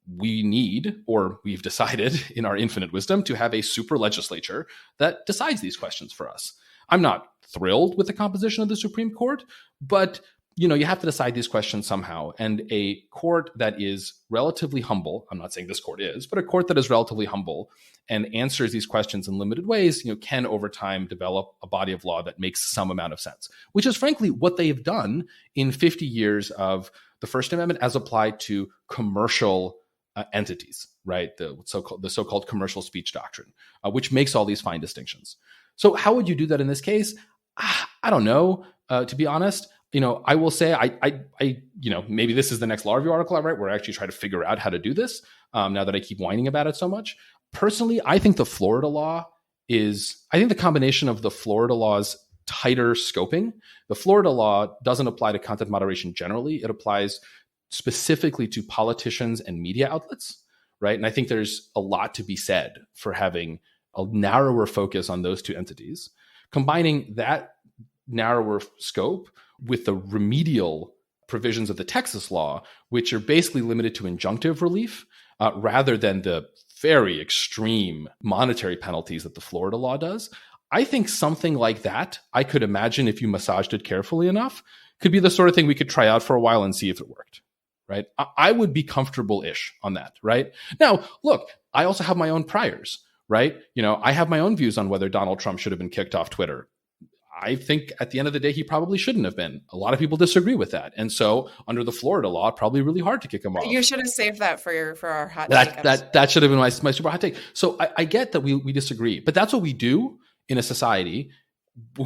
[SPEAKER 4] we need, or we've decided in our infinite wisdom, to have a super legislature that decides these questions for us. I'm not thrilled with the composition of the Supreme Court, but you have to decide these questions somehow. And a court that is relatively humble, I'm not saying this court is, but a court that is relatively humble and answers these questions in limited ways, can over time develop a body of law that makes some amount of sense, which is frankly what they've done in 50 years of the First Amendment as applied to commercial entities, right? The so-called commercial speech doctrine, which makes all these fine distinctions. So how would you do that in this case? I don't know, to be honest. I will say, maybe this is the next law review article I write where I actually try to figure out how to do this now that I keep whining about it so much. Personally, I think the combination of the Florida law's tighter scoping. The Florida law doesn't apply to content moderation generally. It applies specifically to politicians and media outlets, right? And I think there's a lot to be said for having a narrower focus on those two entities. Combining that narrower scope with the remedial provisions of the Texas law, which are basically limited to injunctive relief, rather than the very extreme monetary penalties that the Florida law does, I think something like that, I could imagine if you massaged it carefully enough, could be the sort of thing we could try out for a while and see if it worked, right? I would be comfortable-ish on that, right? Now, look, I also have my own priors, right? I have my own views on whether Donald Trump should have been kicked off Twitter. I think at the end of the day, he probably shouldn't have been. A lot of people disagree with that. And so under the Florida law, probably really hard to kick him off.
[SPEAKER 3] You should have saved that for our hot take.
[SPEAKER 4] That should have been my super hot take. So I get that we disagree, but that's what we do in a society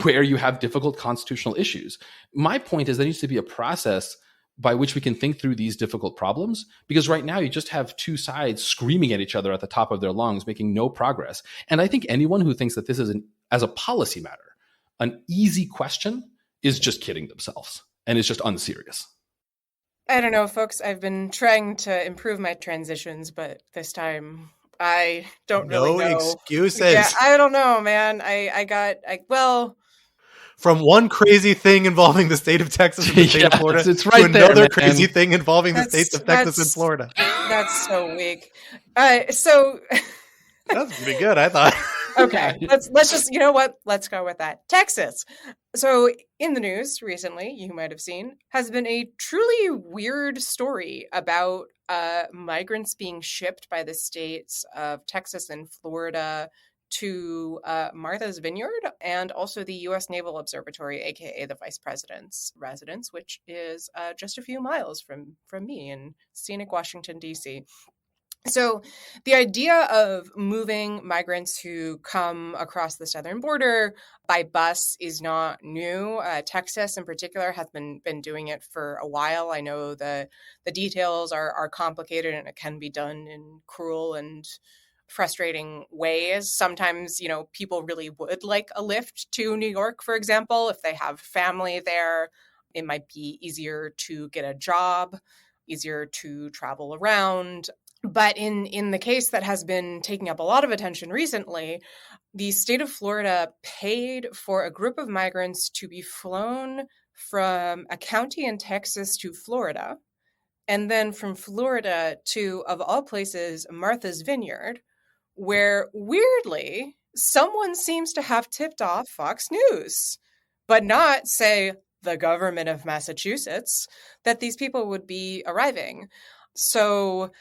[SPEAKER 4] where you have difficult constitutional issues. My point is there needs to be a process by which we can think through these difficult problems, because right now you just have two sides screaming at each other at the top of their lungs, making no progress. And I think anyone who thinks that this is, as a policy matter, an easy question is just kidding themselves and is just unserious.
[SPEAKER 3] I don't know, folks. I've been trying to improve my transitions, but this time I don't really know.
[SPEAKER 2] No excuses.
[SPEAKER 3] Yeah, I don't know, man. Well,
[SPEAKER 2] from one crazy thing involving the state of Texas and the state of Florida
[SPEAKER 4] it's right
[SPEAKER 2] to another
[SPEAKER 4] there,
[SPEAKER 2] crazy thing involving the states of Texas and Florida.
[SPEAKER 3] That's so weak. So
[SPEAKER 2] that's pretty good, I thought.
[SPEAKER 3] Okay, let's just, you know what? Let's go with that. Texas. So in the news recently, you might have seen, has been a truly weird story about migrants being shipped by the states of Texas and Florida to Martha's Vineyard and also the U.S. Naval Observatory, aka the Vice President's residence, which is just a few miles from me in scenic Washington, D.C. So the idea of moving migrants who come across the southern border by bus is not new. Texas in particular has been doing it for a while. I know the details are complicated and it can be done in cruel and frustrating ways. Sometimes, people really would like a lift to New York, for example, if they have family there. It might be easier to get a job, easier to travel around. But in the case that has been taking up a lot of attention recently, the state of Florida paid for a group of migrants to be flown from a county in Texas to Florida, and then from Florida to, of all places, Martha's Vineyard, where weirdly, someone seems to have tipped off Fox News, but not, say, the government of Massachusetts, that these people would be arriving. So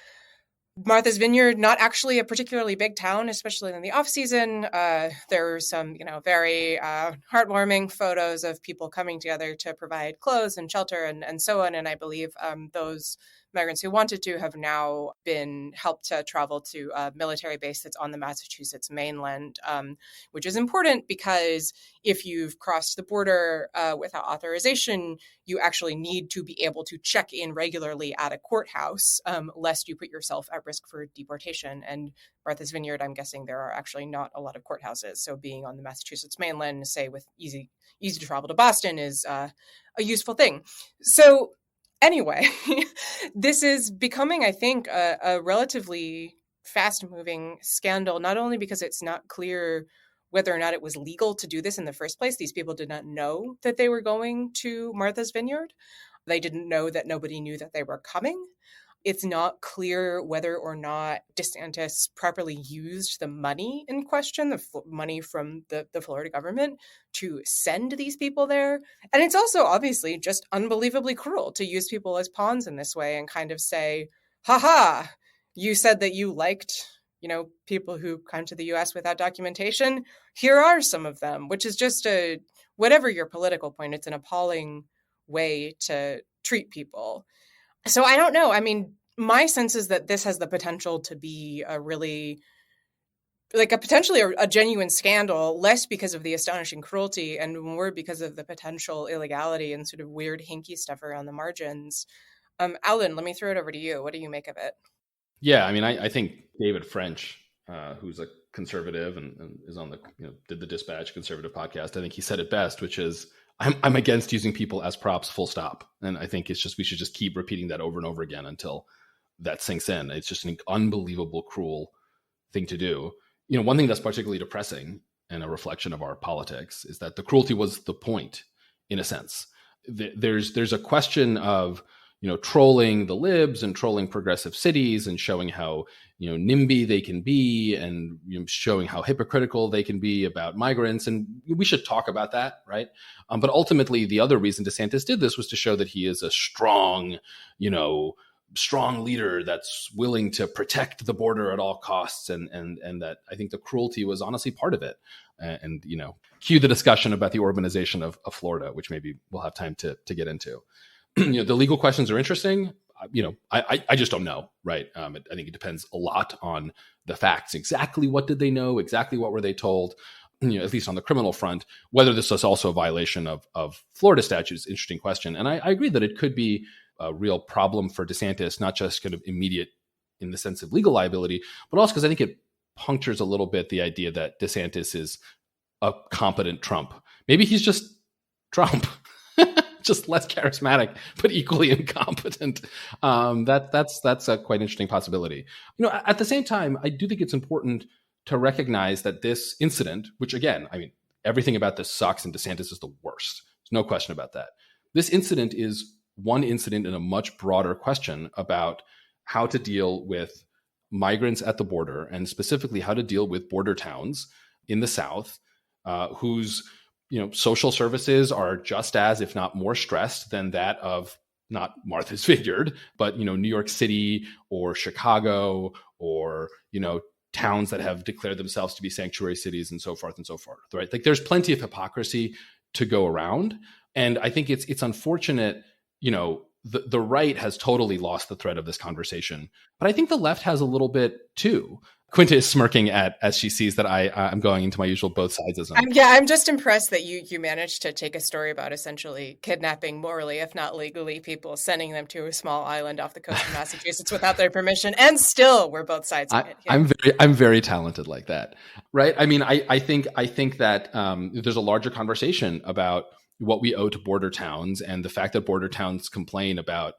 [SPEAKER 3] Martha's Vineyard, not actually a particularly big town, especially in the off season. There are some, very heartwarming photos of people coming together to provide clothes and shelter and so on. And I believe those migrants who wanted to have now been helped to travel to a military base that's on the Massachusetts mainland, which is important because if you've crossed the border without authorization, you actually need to be able to check in regularly at a courthouse, lest you put yourself at risk for deportation. And Martha's Vineyard, I'm guessing there are actually not a lot of courthouses. So being on the Massachusetts mainland, say with easy to travel to Boston, is a useful thing. So anyway, this is becoming, I think, a relatively fast-moving scandal, not only because it's not clear whether or not it was legal to do this in the first place. These people did not know that they were going to Martha's Vineyard. They didn't know that nobody knew that they were coming. It's not clear whether or not DeSantis properly used the money in question, the money from the Florida government, to send these people there. And it's also obviously just unbelievably cruel to use people as pawns in this way and kind of say, haha, you said that you liked, people who come to the U.S. without documentation. Here are some of them, which is just whatever your political point, it's an appalling way to treat people. So I don't know. I mean, my sense is that this has the potential to be potentially a genuine scandal, less because of the astonishing cruelty and more because of the potential illegality and sort of weird hinky stuff around the margins. Alan, let me throw it over to you. What do you make of it?
[SPEAKER 4] Yeah, I mean, I think David French, who's a conservative and is on the, did the Dispatch conservative podcast, I think he said it best, which is, I'm against using people as props, full stop. And I think we should just keep repeating that over and over again until that sinks in. It's just an unbelievable, cruel thing to do. One thing that's particularly depressing and a reflection of our politics is that the cruelty was the point, in a sense. There's a question of, trolling the libs and trolling progressive cities and showing how, NIMBY they can be, and showing how hypocritical they can be about migrants. And we should talk about that, right? But ultimately, the other reason DeSantis did this was to show that he is a strong leader that's willing to protect the border at all costs, and that I think the cruelty was honestly part of it. And cue the discussion about the urbanization of Florida, which maybe we'll have time to get into. The legal questions are interesting. I just don't know, right? I think it depends a lot on the facts. Exactly what did they know? Exactly what were they told? At least on the criminal front, whether this was also a violation of Florida statutes, interesting question. And I agree that it could be a real problem for DeSantis, not just kind of immediate in the sense of legal liability, but also because I think it punctures a little bit the idea that DeSantis is a competent Trump. Maybe he's just Trump. Just less charismatic, but equally incompetent. That's a quite interesting possibility. At the same time, I do think it's important to recognize that this incident, which again, everything about this sucks, and DeSantis is the worst. There's no question about that. This incident is one incident in a much broader question about how to deal with migrants at the border, and specifically how to deal with border towns in the South, whose social services are just as, if not more stressed than that of not Martha's Vineyard, but, New York City or Chicago or, towns that have declared themselves to be sanctuary cities and so forth, right? Like there's plenty of hypocrisy to go around. And I think it's unfortunate, the right has totally lost the thread of this conversation, but I think the left has a little bit too. Quinta is smirking as she sees that I'm going into my usual both sidesism.
[SPEAKER 3] I'm just impressed that you managed to take a story about essentially kidnapping morally, if not legally, people, sending them to a small island off the coast of Massachusetts without their permission, and still we're both sides of it. Yeah.
[SPEAKER 4] I'm very talented like that, right? I think that there's a larger conversation about what we owe to border towns, and the fact that border towns complain about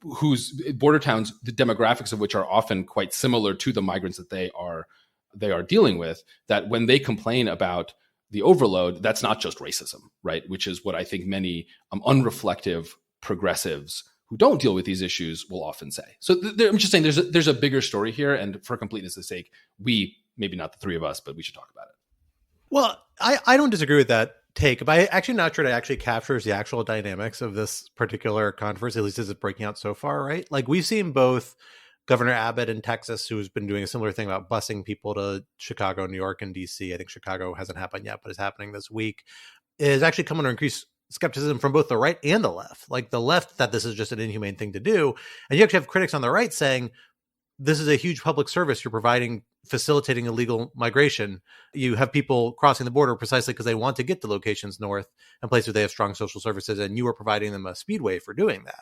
[SPEAKER 4] whose border towns, the demographics of which are often quite similar to the migrants that they are dealing with, that when they complain about the overload, that's not just racism, right? Which is what I think many unreflective progressives who don't deal with these issues will often say. So I'm just saying there's a bigger story here, and for completeness' sake, maybe not the three of us, but we should talk about it.
[SPEAKER 2] Well, I don't disagree with that take, but I'm actually not sure it actually captures the actual dynamics of this particular controversy, at least as it's breaking out so far, right? Like we've seen both Governor Abbott in Texas, who's been doing a similar thing about busing people to Chicago, New York, and DC. I think Chicago hasn't happened yet, but is happening this week, is actually come under increased skepticism from both the right and the left. Like the left, that this is just an inhumane thing to do. And you actually have critics on the right saying, this is a huge public service you're providing, facilitating illegal migration. You have people crossing the border precisely because they want to get to locations north and places where they have strong social services, and you are providing them a speedway for doing that.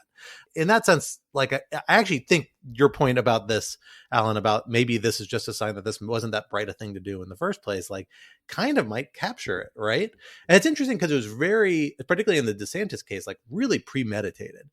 [SPEAKER 2] In that sense, like I actually think your point about this, Alan, about maybe this is just a sign that this wasn't that bright a thing to do in the first place, like kind of might capture it, right? And it's interesting because it was very, particularly in the DeSantis case, like really premeditated.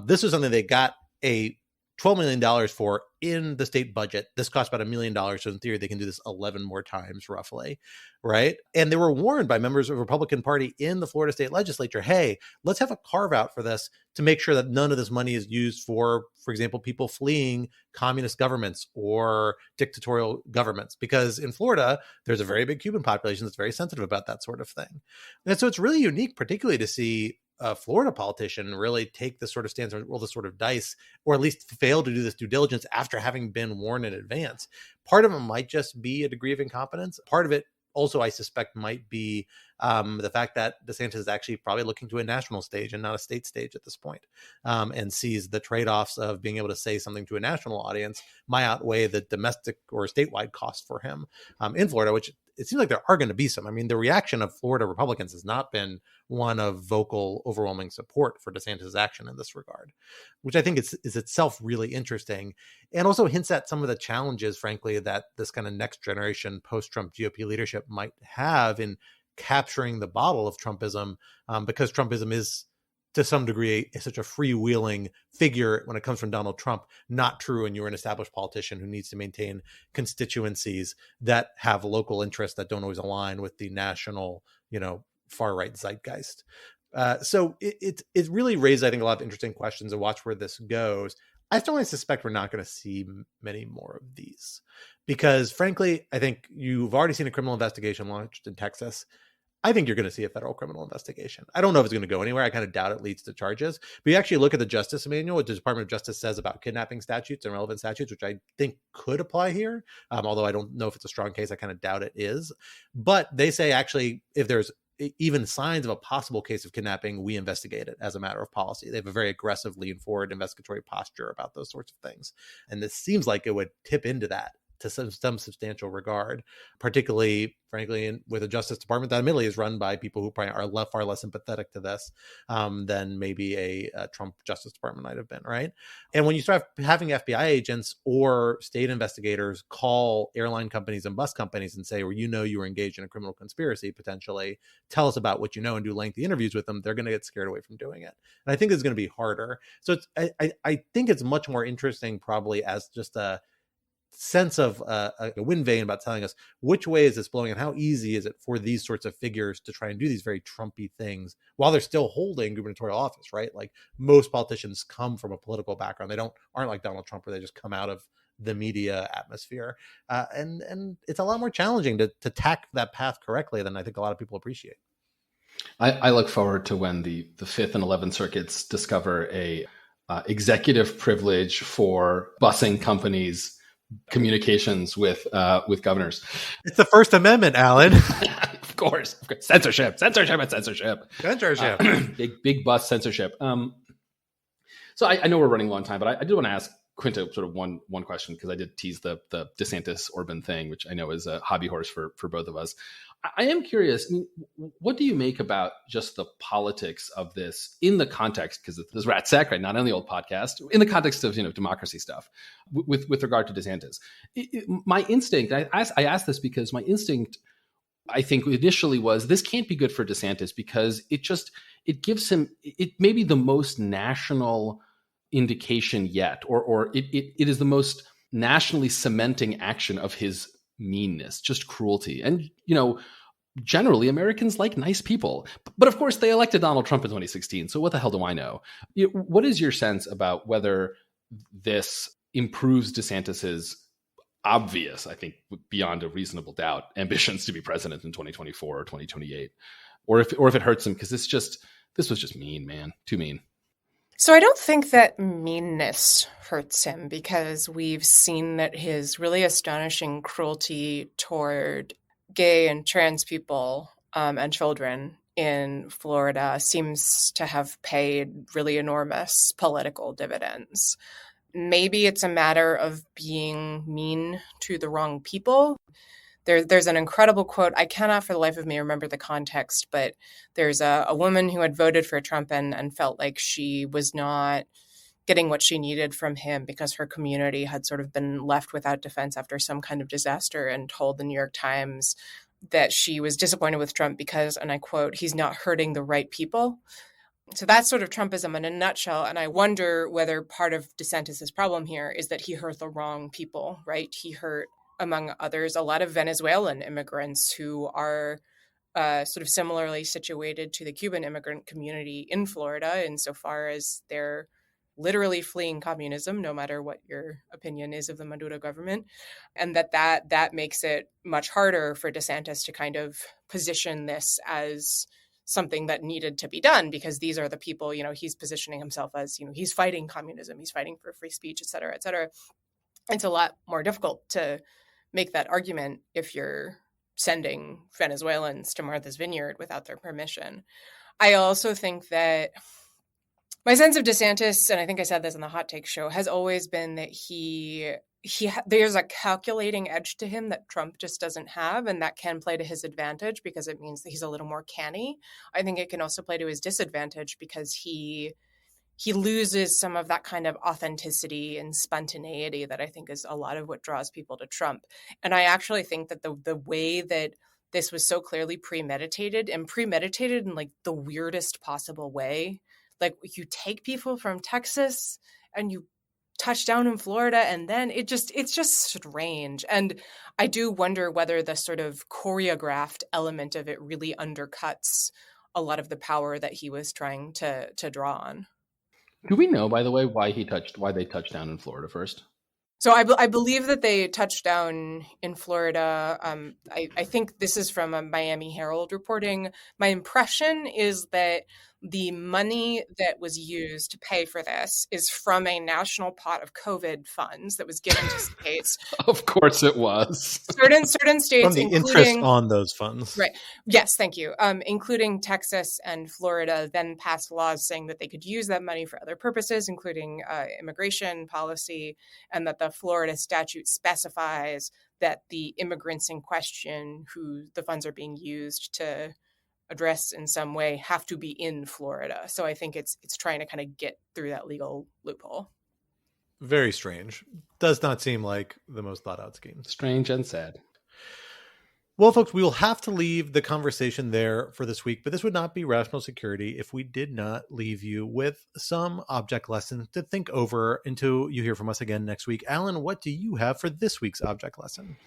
[SPEAKER 2] This was something they got a $12 million for in the state budget. This cost about $1 million. So in theory, they can do this 11 more times roughly, right? And they were warned by members of the Republican Party in the Florida state legislature, hey, let's have a carve out for this to make sure that none of this money is used for example, people fleeing communist governments or dictatorial governments. Because in Florida, there's a very big Cuban population that's very sensitive about that sort of thing. And so it's really unique, particularly to see a Florida politician really take this sort of stance or roll this sort of dice, or at least fail to do this due diligence after having been warned in advance. Part of it might just be a degree of incompetence. Part of it also, I suspect, might be the fact that DeSantis is actually probably looking to a national stage and not a state stage at this point, and sees the trade-offs of being able to say something to a national audience might outweigh the domestic or statewide cost for him in Florida, which it seems like there are going to be some. I mean, the reaction of Florida Republicans has not been one of vocal, overwhelming support for DeSantis' action in this regard, which I think is itself really interesting, and also hints at some of the challenges, frankly, that this kind of next generation post-Trump GOP leadership might have in capturing the bottle of Trumpism, because Trumpism is, to some degree, such a freewheeling figure when it comes from Donald Trump. Not true when you're an established politician who needs to maintain constituencies that have local interests that don't always align with the national, far right zeitgeist. So it really raised, I think, a lot of interesting questions, and watch where this goes. I strongly suspect we're not going to see many more of these because, frankly, I think you've already seen a criminal investigation launched in Texas. I think you're going to see a federal criminal investigation. I don't know if it's going to go anywhere. I kind of doubt it leads to charges. But you actually look at the Justice Manual, what the Department of Justice says about kidnapping statutes and relevant statutes, which I think could apply here. Although I don't know if it's a strong case. I kind of doubt it is. But they say actually, if there's even signs of a possible case of kidnapping, we investigate it as a matter of policy. They have a very aggressive lean forward investigatory posture about those sorts of things. And this seems like it would tip into that to some substantial regard, particularly, frankly, with a Justice Department that admittedly is run by people who probably are far less sympathetic to this than maybe a Trump Justice Department might have been, right? And when you start having FBI agents or state investigators call airline companies and bus companies and say, well, you know, you were engaged in a criminal conspiracy, potentially, tell us about what you know, and do lengthy interviews with them, they're going to get scared away from doing it. And I think it's going to be harder. So I think it's much more interesting probably as just a sense of a wind vane about telling us which way is this blowing and how easy is it for these sorts of figures to try and do these very Trumpy things while they're still holding gubernatorial office, right? Like most politicians come from a political background. They aren't like Donald Trump where they just come out of the media atmosphere. And it's a lot more challenging to tack that path correctly than I think a lot of people appreciate.
[SPEAKER 4] I look forward to when the 5th and 11th circuits discover a executive privilege for busing companies communications with governors.
[SPEAKER 2] It's the First Amendment, Alan.
[SPEAKER 4] Of course. Censorship. Big bus censorship. So I know we're running a long time, but I do want to ask Quinta sort of one question, because I did tease the DeSantis Orban thing, which I know is a hobby horse for both of us. I am curious, I mean, what do you make about just the politics of this in the context, because this Rat Sack, right, not on the old podcast, in the context of, democracy stuff with regard to DeSantis? My instinct, I asked this because my instinct, I think initially was, this can't be good for DeSantis because it gives him, it may be the most national indication yet, or it is the most nationally cementing action of his meanness, just cruelty. And, generally Americans like nice people. But of course, they elected Donald Trump in 2016. So what the hell do I know? What is your sense about whether this improves DeSantis's obvious, I think, beyond a reasonable doubt, ambitions to be president in 2024 or 2028? Or if it hurts him, because this was just mean, man. Too mean.
[SPEAKER 3] So I don't think that meanness hurts him, because we've seen that his really astonishing cruelty toward gay and trans people and children in Florida seems to have paid really enormous political dividends. Maybe it's a matter of being mean to the wrong people. There's an incredible quote. I cannot for the life of me remember the context, but there's a woman who had voted for Trump and felt like she was not getting what she needed from him because her community had sort of been left without defense after some kind of disaster, and told the New York Times that she was disappointed with Trump because, and I quote, he's not hurting the right people. So that's sort of Trumpism in a nutshell. And I wonder whether part of DeSantis' problem here is that he hurt the wrong people, right? He hurt, among others, a lot of Venezuelan immigrants who are sort of similarly situated to the Cuban immigrant community in Florida, insofar as they're literally fleeing communism, no matter what your opinion is of the Maduro government. And that makes it much harder for DeSantis to kind of position this as something that needed to be done, because these are the people, he's positioning himself as, he's fighting communism, he's fighting for free speech, et cetera, et cetera. It's a lot more difficult to make that argument if you're sending Venezuelans to Martha's Vineyard without their permission. I also think that my sense of DeSantis, and I think I said this on the Hot Take show, has always been that there's a calculating edge to him that Trump just doesn't have, and that can play to his advantage because it means that he's a little more canny. I think it can also play to his disadvantage because he loses some of that kind of authenticity and spontaneity that I think is a lot of what draws people to Trump. And I actually think that the way that this was so clearly premeditated in like the weirdest possible way, like you take people from Texas and you touch down in Florida, and then it's just strange. And I do wonder whether the sort of choreographed element of it really undercuts a lot of the power that he was trying to draw on.
[SPEAKER 4] Do we know, by the way, why they touched down in Florida first?
[SPEAKER 3] So I believe that they touched down in Florida. I think this is from a Miami Herald reporting. My impression is that the money that was used to pay for this is from a national pot of COVID funds that was given to states.
[SPEAKER 4] Of course it was.
[SPEAKER 3] Certain states,
[SPEAKER 2] From the interest on those funds.
[SPEAKER 3] Right. Yes, thank you. Including Texas and Florida then passed laws saying that they could use that money for other purposes, including immigration policy, and that the Florida statute specifies that the immigrants in question who the funds are being used to address in some way have to be in Florida. So I think it's trying to kind of get through that legal loophole.
[SPEAKER 2] Very strange. Does not seem like the most thought out scheme.
[SPEAKER 5] Strange and sad.
[SPEAKER 2] Well, folks, we will have to leave the conversation there for this week, but this would not be Rational Security if we did not leave you with some object lesson to think over until you hear from us again next week. Alan, what do you have for this week's object lesson?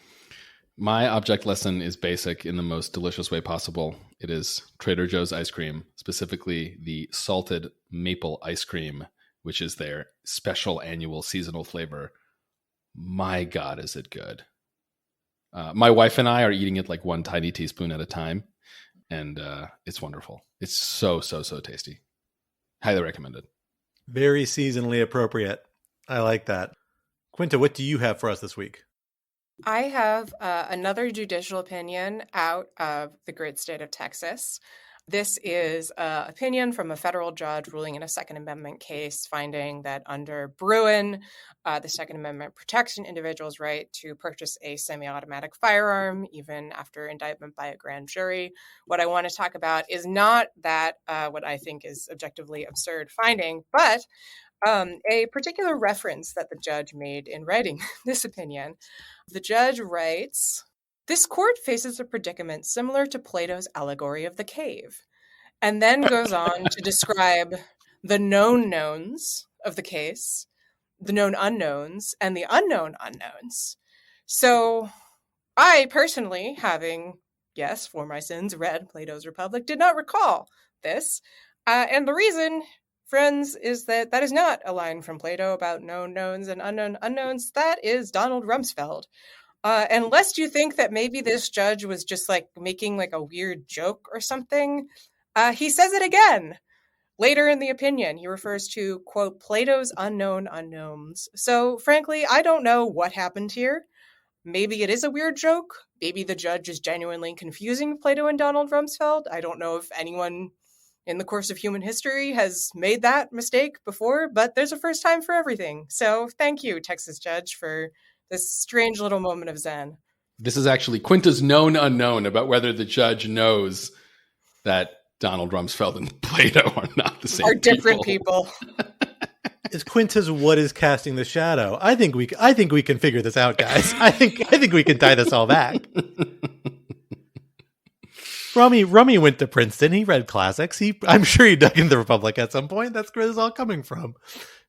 [SPEAKER 4] My object lesson is basic in the most delicious way possible. It is Trader Joe's ice cream, specifically the salted maple ice cream, which is their special annual seasonal flavor. My God, is it good. My wife and I are eating it like one tiny teaspoon at a time, and it's wonderful. It's so tasty. Highly recommended.
[SPEAKER 2] Very seasonally appropriate. I like that. Quinta, what do you have for us this week?
[SPEAKER 3] I have another judicial opinion out of the great state of Texas. This is an opinion from a federal judge ruling in a Second Amendment case, finding that under Bruin, the Second Amendment protects an individual's right to purchase a semi-automatic firearm, even after indictment by a grand jury. What I want to talk about is not that what I think is objectively absurd finding, but a particular reference that the judge made in writing this opinion. The judge writes, "This court faces a predicament similar to Plato's allegory of the cave," and then goes on to describe the known knowns of the case, the known unknowns, and the unknown unknowns. So I personally, having, yes, for my sins, read Plato's Republic, did not recall this. And the reason, friends, is that is not a line from Plato about known knowns and unknown unknowns. That is Donald Rumsfeld. And lest you think that maybe this judge was just like making like a weird joke or something, he says it again. Later in the opinion, he refers to, quote, Plato's unknown unknowns. So frankly, I don't know what happened here. Maybe it is a weird joke. Maybe the judge is genuinely confusing Plato and Donald Rumsfeld. I don't know if anyone in the course of human history has made that mistake before, but there's a first time for everything. So thank you, Texas judge, for this strange little moment of zen.
[SPEAKER 4] This is actually Quinta's known unknown about whether the judge knows that Donald Rumsfeld and Plato are not the same.
[SPEAKER 3] Are different people.
[SPEAKER 2] Is Quinta's what is casting the shadow? I think we can figure this out, guys. I think we can tie this all back. Rummy went to Princeton. He read classics. I'm sure he dug into the Republic at some point. That's where this is all coming from.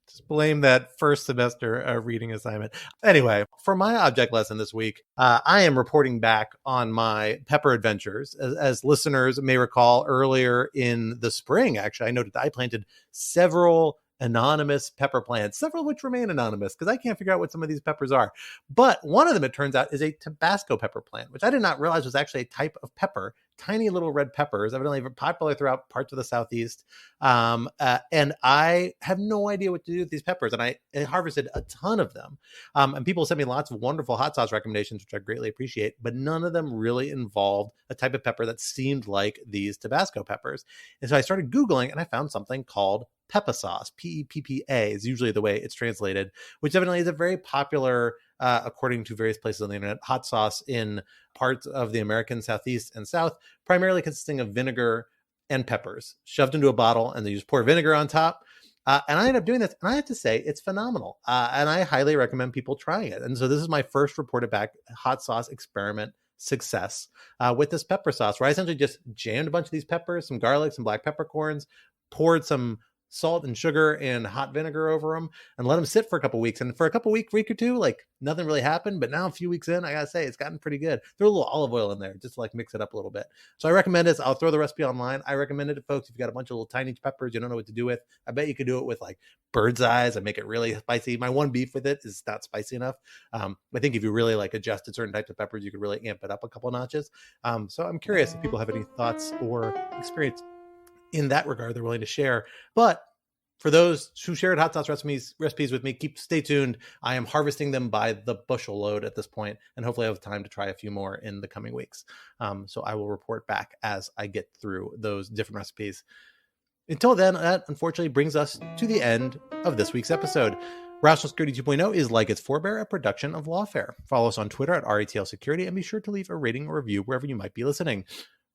[SPEAKER 2] Just blame that first semester reading assignment. Anyway, for my object lesson this week, I am reporting back on my pepper adventures. As listeners may recall, earlier in the spring, actually, I noted that I planted several anonymous pepper plants, several of which remain anonymous because I can't figure out what some of these peppers are. But one of them, it turns out, is a Tabasco pepper plant, which I did not realize was actually a type of pepper. Tiny little red peppers, evidently popular throughout parts of the Southeast. And I have no idea what to do with these peppers. And I harvested a ton of them. And people sent me lots of wonderful hot sauce recommendations, which I greatly appreciate. But none of them really involved a type of pepper that seemed like these Tabasco peppers. And so I started Googling and I found something called Peppa sauce. P-E-P-P-A is usually the way it's translated, which evidently is a very popular, according to various places on the internet, hot sauce in parts of the American Southeast and South, primarily consisting of vinegar and peppers shoved into a bottle, and they just pour vinegar on top. And I ended up doing this, and I have to say it's phenomenal. And I highly recommend people trying it. And so this is my first reported back hot sauce experiment success with this pepper sauce, where I essentially just jammed a bunch of these peppers, some garlic, some black peppercorns, poured some salt and sugar and hot vinegar over them and let them sit for a couple weeks. And for a couple week or two, like nothing really happened. But now a few weeks in, I gotta say, it's gotten pretty good. Throw a little olive oil in there just to like mix it up a little bit. So I recommend this. I'll throw the recipe online. I recommend it to folks. If you got a bunch of little tiny peppers you don't know what to do with, I bet you could do it with like bird's eyes and make it really spicy. My one beef with it is not spicy enough. I think if you really like adjusted certain types of peppers, you could really amp it up a couple notches. So I'm curious if people have any thoughts or experience in that regard they're willing to share. But for those who shared hot sauce recipes with me, stay tuned. I am harvesting them by the bushel load at this point, and hopefully I have time to try a few more in the coming weeks. So I will report back as I get through those different recipes. Until then, that unfortunately brings us to the end of this week's episode. Rational Security 2.0 is, like its forebear, a production of Lawfare. Follow us on Twitter at RETL Security, and be sure to leave a rating or review wherever you might be listening.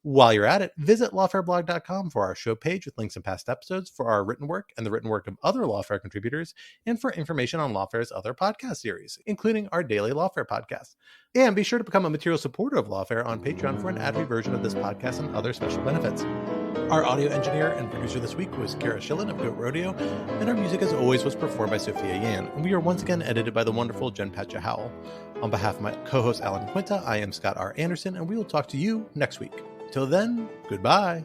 [SPEAKER 2] While you're at it, visit lawfareblog.com for our show page with links and past episodes, for our written work and the written work of other Lawfare contributors, and for information on Lawfare's other podcast series, including our daily Lawfare podcast. And be sure to become a material supporter of Lawfare on Patreon for an ad-free version of this podcast and other special benefits. Our audio engineer and producer this week was Kara Schillen of Goat Rodeo, and our music, as always, was performed by Sophia Yan. And we are once again edited by the wonderful Jen Patcha Howell. On behalf of my co-host Alan Quinta, I am Scott R. Anderson, and we will talk to you next week. Till then, goodbye.